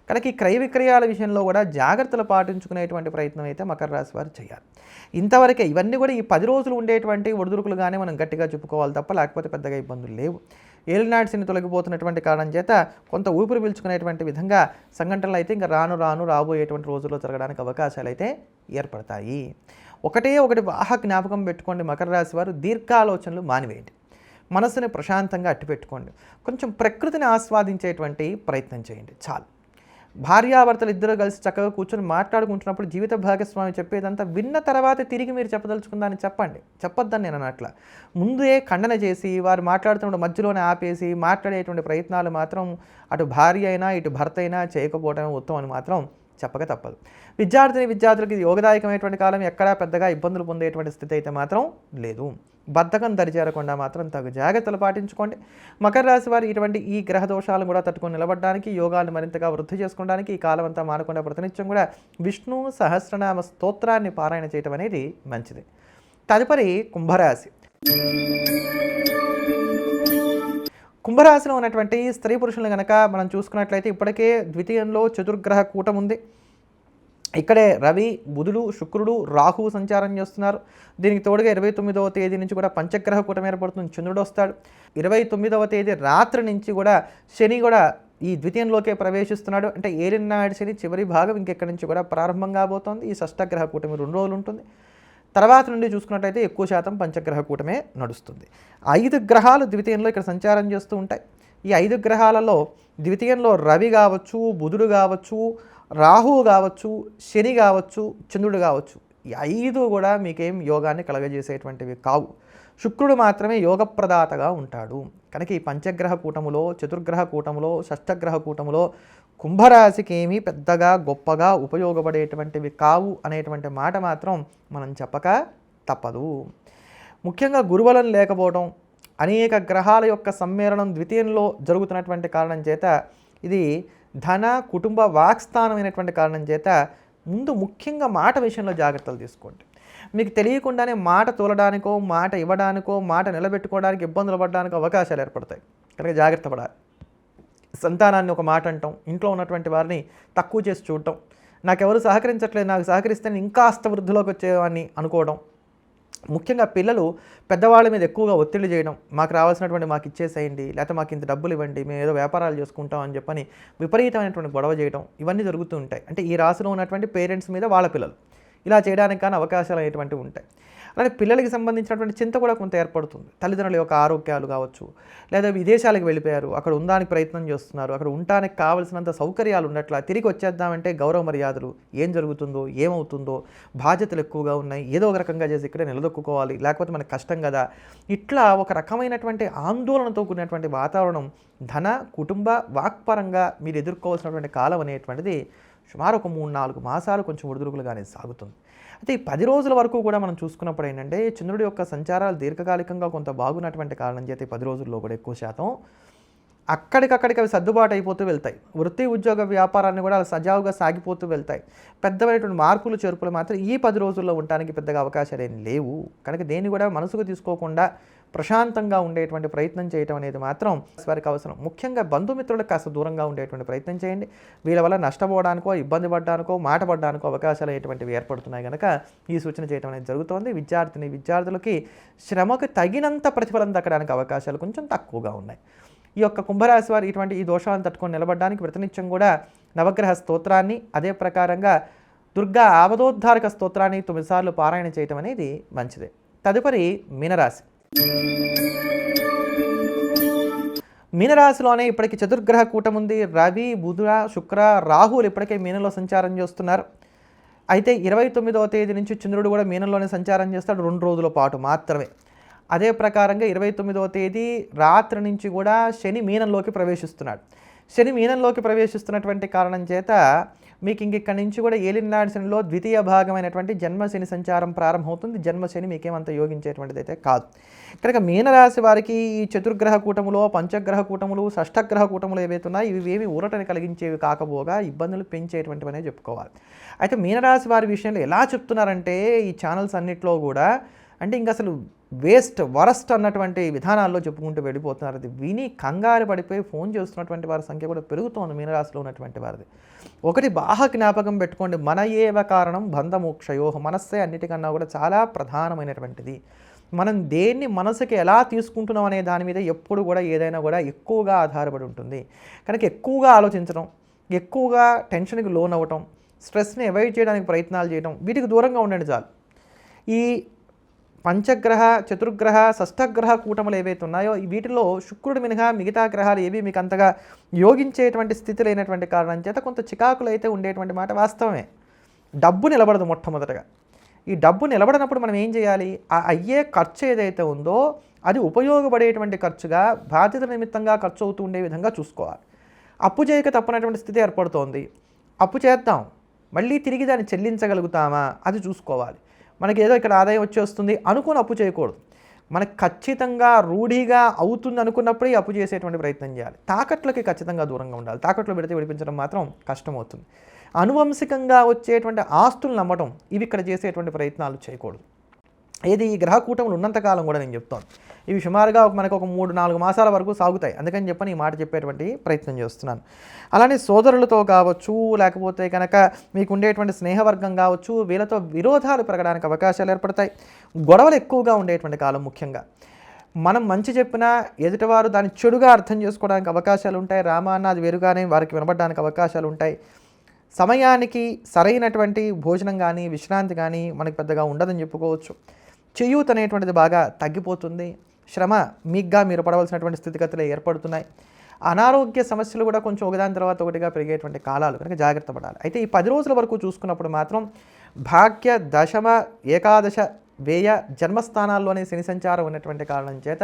కనుక ఈ క్రయ విక్రయాల విషయంలో కూడా జాగ్రత్తలు పాటించుకునేటువంటి ప్రయత్నం అయితే మకర రాశి వారు చేయాలి. ఇంతవరకే ఇవన్నీ కూడా ఈ 10 రోజులు ఉండేటువంటి ఒడిదుడుకులుగానే మనం గట్టిగా చెప్పుకోవాలి తప్ప లేకపోతే పెద్దగా ఇబ్బందులు లేవు. ఏలినాటి శని తొలగిపోతున్నటువంటి కారణం చేత కొంత ఊపిరి పీల్చుకునేటువంటి విధంగా సంఘటనలు అయితే ఇంకా రాబోయేటువంటి రోజుల్లో జరగడానికి అవకాశాలు అయితే ఏర్పడతాయి. ఒకటి బాగా జ్ఞాపకం పెట్టుకోండి మకర రాశి వారు, దీర్ఘాలోచనలు మానివేయండి. మనసుని ప్రశాంతంగా అట్టిపెట్టుకోండి. కొంచెం ప్రకృతిని ఆస్వాదించేటువంటి ప్రయత్నం చేయండి చాలు. భార్యాభర్తలు ఇద్దరు కలిసి చక్కగా కూర్చొని మాట్లాడుకుంటున్నప్పుడు జీవిత భాగస్వామి చెప్పేదంతా విన్న తర్వాత తిరిగి మీరు చెప్పదలుచుకుందాన్ని చెప్పండి, చెప్పొద్దని నేను అన్నట్ల. ముందే ఖండన చేసి వారు మాట్లాడుతున్నప్పుడు మధ్యలోనే ఆపేసి మాట్లాడేటువంటి ప్రయత్నాలు మాత్రం అటు భార్య అయినా ఇటు భర్త అయినా చేయకపోవడం ఉత్తమం అని మాత్రం చెప్పక తప్పదు. విద్యార్థులకి ఇది యోగదాయకమైనటువంటి కాలం, ఎక్కడా పెద్దగా ఇబ్బందులు పొందేటువంటి స్థితి అయితే మాత్రం లేదు. బద్ధకం దరిచేరకుండా మాత్రం తగు జాగ్రత్తలు పాటించుకోండి. మకర రాశి వారు ఇటువంటి ఈ గ్రహ దోషాలను కూడా తట్టుకొని నిలబడడానికి, యోగాలను మరింతగా వృద్ధి చేసుకోవడానికి ఈ కాలం అంతా మానకుండా ప్రతినిత్యం కూడా విష్ణు సహస్రనామ స్తోత్రాన్ని పారాయణ చేయడం అనేది మంచిది. తదుపరి కుంభరాశి. కుంభరాశిలో ఉన్నటువంటి స్త్రీ పురుషులను కనుక మనం చూసుకున్నట్లయితే ఇప్పటికే ద్వితీయంలో చతుర్గ్రహ కూటం ఉంది. ఇక్కడే రవి, బుధుడు, శుక్రుడు, రాహువు సంచారం చేస్తున్నారు. దీనికి తోడుగా 29వ తేదీ నుంచి కూడా పంచగ్రహ కూటమి ఏర్పడుతుంది, చంద్రుడు వస్తాడు. 29వ తేదీ రాత్రి నుంచి కూడా శని కూడా ఈ ద్వితీయంలోకే ప్రవేశిస్తున్నాడు. అంటే ఏలినాడు శని చివరి భాగం ఇంకెక్కడి నుంచి కూడా ప్రారంభం కాబోతోంది. ఈ షష్టగ్రహ కూటమి 2 రోజులు ఉంటుంది. తర్వాత నుండి చూసుకున్నట్టయితే ఎక్కువ శాతం పంచగ్రహ కూటమే నడుస్తుంది. 5 గ్రహాలు ద్వితీయంలో ఇక్కడ సంచారం చేస్తూ ఉంటాయి. ఈ 5 గ్రహాలలో ద్వితీయంలో రవి కావచ్చు, బుధుడు కావచ్చు, రాహువు కావచ్చు, శని కావచ్చు, చంద్రుడు కావచ్చు. ఈ 5 కూడా మీకేం యోగాన్ని కలగజేసేటువంటివి కావు. శుక్రుడు మాత్రమే యోగప్రదాతగా ఉంటాడు. కనుక ఈ పంచగ్రహ కూటములో, చతుర్గ్రహ కూటములో, షష్టగ్రహ కూటములో కుంభరాశికి ఏమీ పెద్దగా గొప్పగా ఉపయోగపడేటువంటివి కావు అనేటువంటి మాట మాత్రం మనం చెప్పక తప్పదు. ముఖ్యంగా గురుబలం లేకపోవడం, అనేక గ్రహాల యొక్క సమ్మేళనం ద్వితీయంలో జరుగుతున్నటువంటి కారణం చేత, ఇది ధన కుటుంబ వాక్స్థానమైనటువంటి కారణం చేత ముందు ముఖ్యంగా మాట విషయంలో జాగ్రత్తలు తీసుకోండి. మీకు తెలియకుండానే మాట తోలడానికో, మాట ఇవ్వడానికో, మాట నిలబెట్టుకోవడానికి ఇబ్బందులు పడడానికి అవకాశాలు ఏర్పడతాయి. కనుక జాగ్రత్త పడాలి. సంతానాన్ని ఒక మాట అంటాం, ఇంట్లో ఉన్నటువంటి వారిని తక్కువ చేసి చూడటం, నాకెవరు సహకరించట్లేదు, నాకు సహకరిస్తే ఇంకాస్త వృద్ధిలోకి వచ్చేవాడిని అనుకోవడం, ముఖ్యంగా పిల్లలు పెద్దవాళ్ళ మీద ఎక్కువగా ఒత్తిడి చేయడం, మాకు రావాల్సినటువంటి మాకు ఇచ్చేసేయండి, లేకపోతే మాకు ఇంత డబ్బులు ఇవ్వండి, మేము ఏదో వ్యాపారాలు చేసుకుంటాం అని చెప్పని విపరీతమైనటువంటి గొడవ చేయడం, ఇవన్నీ జరుగుతూ ఉంటాయి. అంటే ఈ రాశిలో ఉన్నటువంటి పేరెంట్స్ మీద వాళ్ళ పిల్లలు ఇలా చేయడానికి కానీ అవకాశాలు అనేటువంటివి ఉంటాయి. అలాగే పిల్లలకి సంబంధించినటువంటి చింత కూడా కొంత ఏర్పడుతుంది. తల్లిదండ్రుల యొక్క ఆరోగ్యాలు కావచ్చు, లేదా విదేశాలకు వెళ్ళిపోయారు, అక్కడ ఉండడానికి ప్రయత్నం చేస్తున్నారు, అక్కడ ఉండడానికి కావలసినంత సౌకర్యాలు ఉన్నట్ల, తిరిగి వచ్చేద్దామంటే గౌరవ మర్యాదలు, ఏం జరుగుతుందో ఏమవుతుందో, బాధ్యతలు ఎక్కువగా ఉన్నాయి, ఏదో ఒక రకంగా చేసి ఇక్కడే నిలదొక్కుకోవాలి, లేకపోతే మనకు కష్టం కదా, ఇట్లా ఒక రకమైనటువంటి ఆందోళనతో కూడినటువంటి వాతావరణం ధన కుటుంబ వాక్పరంగా మీరు ఎదుర్కోవాల్సినటువంటి కాలం అనేటువంటిది సుమారు ఒక 3-4 మాసాలు కొంచెం ఒడిదుడుకులుగానే సాగుతుంది. అయితే ఈ 10 రోజుల వరకు కూడా మనం చూసుకున్నప్పుడు ఏంటంటే, చంద్రుడి యొక్క సంచారాలు దీర్ఘకాలికంగా కొంత బాగున్నటువంటి కారణం చేత ఈ 10 రోజుల్లో కూడా ఎక్కువ శాతం అక్కడికక్కడికి అవి సర్దుబాటు అయిపోతూ వెళ్తాయి. వృత్తి ఉద్యోగ వ్యాపారాన్ని కూడా అలా సజావుగా సాగిపోతూ వెళ్తాయి. పెద్దమైనటువంటి మార్పులు చేర్పులు మాత్రం ఈ 10 రోజుల్లో ఉండడానికి పెద్దగా అవకాశాలు ఏం లేవు. కనుక దేన్ని కూడా మనసుకు తీసుకోకుండా ప్రశాంతంగా ఉండేటువంటి ప్రయత్నం చేయడం అనేది మాత్రం వారికి అవసరం. ముఖ్యంగా బంధుమిత్రులకు కాస్త దూరంగా ఉండేటువంటి ప్రయత్నం చేయండి. వీళ్ళ వల్ల నష్టపోవడానికో, ఇబ్బంది పడడానికో, మాట పడడానికో అవకాశాలు అనేటువంటివి ఏర్పడుతున్నాయి కనుక ఈ సూచన చేయడం అనేది జరుగుతోంది. విద్యార్థులకి శ్రమకు తగినంత ప్రతిఫలం దక్కడానికి అవకాశాలు కొంచెం తక్కువగా ఉన్నాయి. ఈ యొక్క కుంభరాశి వారు ఇటువంటి ఈ దోషాలను తట్టుకొని నిలబడడానికి ప్రతినిత్యం కూడా నవగ్రహ స్తోత్రాన్ని, అదే ప్రకారంగా దుర్గా ఆపదోద్ధారక స్తోత్రాన్ని 9 సార్లు పారాయణ చేయటం అనేది మంచిదే. తదుపరి మీనరాశి. మీనరాశిలోనే ఇప్పటికి చతుర్గ్రహ కూటం ఉంది. రవి, బుధ, శుక్ర, రాహువులు ఇప్పటికే మీనంలో సంచారం చేస్తున్నారు. అయితే 29వ తేదీ నుంచి చంద్రుడు కూడా మీనంలోనే సంచారం చేస్తాడు, 2 రోజుల పాటు మాత్రమే. అదే ప్రకారంగా 29వ తేదీ రాత్రి నుంచి కూడా శని మీనంలోకి ప్రవేశిస్తున్నాడు. శని మీనంలోకి ప్రవేశిస్తున్నటువంటి కారణం చేత మీకు ఇక్కడి నుంచి కూడా ఏలినాటి శనిలో ద్వితీయ భాగమైనటువంటి జన్మశని సంచారం ప్రారంభమవుతుంది. జన్మశని మీకేమంత యోగించేటువంటిది అయితే కాదు. కనుక మీనరాశి వారికి ఈ చతుర్గ్రహ కూటములో, పంచగ్రహ కూటములు, షష్టగ్రహ కూటములు ఏవైతే ఉన్నాయో ఇవి ఏమి ఊరటని కలిగించేవి కాకపోగా ఇబ్బందులు పెంచేటువంటివనే చెప్పుకోవాలి. అయితే మీనరాశి వారి విషయంలో ఎలా చెప్తున్నారంటే ఈ ఛానల్స్ అన్నిట్లో కూడా అంటే ఇంక అసలు వరస్ట్ అన్నటువంటి విధానాల్లో చెప్పుకుంటూ వెళ్ళిపోతున్నారు. అది విని కంగారు పడిపోయి ఫోన్ చేస్తున్నటువంటి వారి సంఖ్య కూడా పెరుగుతోంది మీనరాశిలో ఉన్నటువంటి వారిది. ఒకటి బాగా జ్ఞాపకం పెట్టుకోండి, మన ఏవ కారణం బంధమోక్షయోహ, మనస్సే అన్నిటికన్నా కూడా చాలా ప్రధానమైనటువంటిది. మనం దేన్ని మనసుకి ఎలా తీసుకుంటున్నాం అనే దాని మీద ఎప్పుడు కూడా ఏదైనా కూడా ఎక్కువగా ఆధారపడి ఉంటుంది. కనుక ఎక్కువగా ఆలోచించడం, ఎక్కువగా టెన్షన్కి లోన్ అవ్వటం, స్ట్రెస్ని అవాయిడ్ చేయడానికి ప్రయత్నాలు చేయడం, వీటికి దూరంగా ఉండండి చాలు. ఈ పంచగ్రహ, చతుర్గ్రహ, షష్టగ్రహ కూటములు ఏవైతే ఉన్నాయో వీటిలో శుక్రుడు మినహా మిగతా గ్రహాలు ఏవి మీకు అంతగా యోగించేటువంటి స్థితి లేనటువంటి కారణం చేత కొంత చికాకులు అయితే ఉండేటువంటి మాట వాస్తవమే. డబ్బు నిలబడదు మొట్టమొదటగా. ఈ డబ్బు నిలబడినప్పుడు మనం ఏం చేయాలి? ఆ అయ్యే ఖర్చు ఏదైతే ఉందో అది ఉపయోగపడేటువంటి ఖర్చుగా, బాధ్యత నిమిత్తంగా ఖర్చు అవుతూ ఉండే విధంగా చూసుకోవాలి. అప్పు చేయక తప్పనటువంటి స్థితి ఏర్పడుతోంది. అప్పు చేద్దాం, మళ్ళీ తిరిగి దాన్ని చెల్లించగలుగుతామా అది చూసుకోవాలి. మనకి ఏదో ఇక్కడ ఆదాయం వచ్చేస్తుంది అనుకుని అప్పు చేయకూడదు. మనకు ఖచ్చితంగా రూఢిగా అవుతుంది అనుకున్నప్పుడే అప్పు చేసేటువంటి ప్రయత్నం చేయాలి. తాకట్లకి ఖచ్చితంగా దూరంగా ఉండాలి. తాకట్లు పెడితే విడిపించడం మాత్రం కష్టమవుతుంది. అనువంశికంగా వచ్చేటువంటి ఆస్తులు నమ్మటం, ఇవి ఇక్కడ చేసేటువంటి ప్రయత్నాలు చేయకూడదు. ఏది ఈ గ్రహ కూటములు ఉన్నంతకాలం కూడా నేను చెప్తాను, ఇవి సుమారుగా మనకు ఒక 3-4 మాసాల వరకు సాగుతాయి. అందుకని చెప్పని ఈ మాట చెప్పేటువంటి ప్రయత్నం చేస్తున్నాను. అలానే సోదరులతో కావచ్చు, లేకపోతే కనుక మీకు ఉండేటువంటి స్నేహవర్గం కావచ్చు, వీళ్ళతో విరోధాలు పెరగడానికి అవకాశాలు ఏర్పడతాయి. గొడవలు ఎక్కువగా ఉండేటువంటి కాలం. ముఖ్యంగా మనం మంచి చెప్పినా ఎదుటివారు దాన్ని చెడుగా అర్థం చేసుకోవడానికి అవకాశాలు ఉంటాయి. రామాన్న అది వేరుగానే వారికి వినబడడానికి అవకాశాలు ఉంటాయి. సమయానికి సరైనటువంటి భోజనం కానీ, విశ్రాంతి కానీ మనకు పెద్దగా ఉండదని చెప్పుకోవచ్చు. చేయూత అనేటువంటిది బాగా తగ్గిపోతుంది. శ్రమ మీగ్గా మీరు పడవలసినటువంటి స్థితిగతులు ఏర్పడుతున్నాయి. అనారోగ్య సమస్యలు కూడా కొంచెం ఒకదాని తర్వాత ఒకటిగా పెరిగేటువంటి కాలాలు కనుక జాగ్రత్త పడాలి. అయితే ఈ 10 రోజుల వరకు చూసుకున్నప్పుడు మాత్రం భాగ్య, దశమ, ఏకాదశ, వ్యయ, జన్మస్థానాల్లోనే శని సంచారం ఉన్నటువంటి కారణం చేత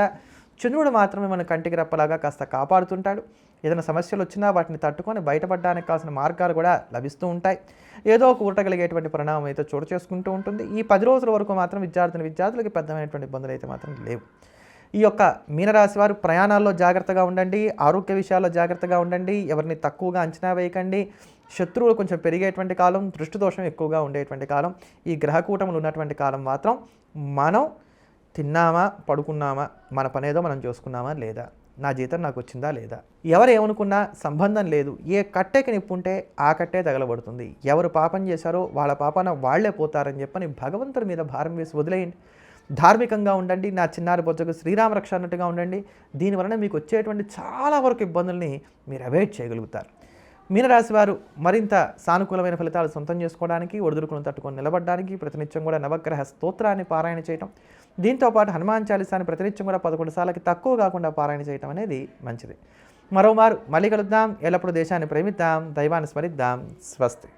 చంద్రుడు మాత్రమే మన కంటికి రెప్పలాగా కాస్త కాపాడుతుంటాడు. ఏదైనా సమస్యలు వచ్చినా వాటిని తట్టుకొని బయటపడడానికి కావాల్సిన మార్గాలు కూడా లభిస్తూ ఉంటాయి. ఏదో ఒక ఊరటగలిగేటువంటి పరిణామం అయితే చోటు చేసుకుంటూ ఉంటుంది. ఈ 10 రోజుల వరకు మాత్రం విద్యార్థులకి పెద్దమైనటువంటి ఇబ్బందులు అయితే మాత్రం లేవు. ఈ యొక్క మీనరాశి వారు ప్రయాణాల్లో జాగ్రత్తగా ఉండండి, ఆరోగ్య విషయాల్లో జాగ్రత్తగా ఉండండి, ఎవరిని తక్కువగా అంచనా వేయకండి. శత్రువులు కొంచెం పెరిగేటువంటి కాలం, దృష్టి దోషం ఎక్కువగా ఉండేటువంటి కాలం, ఈ గ్రహకూటములు ఉన్నటువంటి కాలం మాత్రం మనం తిన్నామా, పడుకున్నామా, మన పనేదో మనం చూసుకున్నామా లేదా, నా జీతం నాకు వచ్చిందా లేదా, ఎవరు ఏమనుకున్నా సంబంధం లేదు. ఏ కట్టెకి నిప్పుంటే ఆ కట్టే తగలబడుతుంది. ఎవరు పాపం చేశారో వాళ్ళ పాపాన వాళ్లే పోతారని చెప్పని భగవంతుడి మీద భారం వేసి వదిలేయండి. ధార్మికంగా ఉండండి, నా చిన్నారి బొజ్జకు శ్రీరామ రక్ష అన్నట్టుగా ఉండండి. దీనివలన మీకు వచ్చేటువంటి చాలా వరకు ఇబ్బందుల్ని మీరు అవాయిడ్ చేయగలుగుతారు. మీనరాశి వారు మరింత సానుకూలమైన ఫలితాలు సొంతం చేసుకోవడానికి, ఒడిదుడుకులను తట్టుకొని నిలబడడానికి ప్రతినిత్యం కూడా నవగ్రహ స్తోత్రాన్ని పారాయణ చేయటం, దీంతోపాటు హనుమాన్ చాలీసాని ప్రతినిత్యం కూడా 11 సార్లకి తక్కువ కాకుండా పారాయణ చేయటం అనేది మంచిది. మరోమారు మళ్ళీ కలుద్దాం. ఎల్లప్పుడూ దేశాన్ని ప్రేమిద్దాం, దైవాన్ని స్మరిద్దాం. స్వస్తి.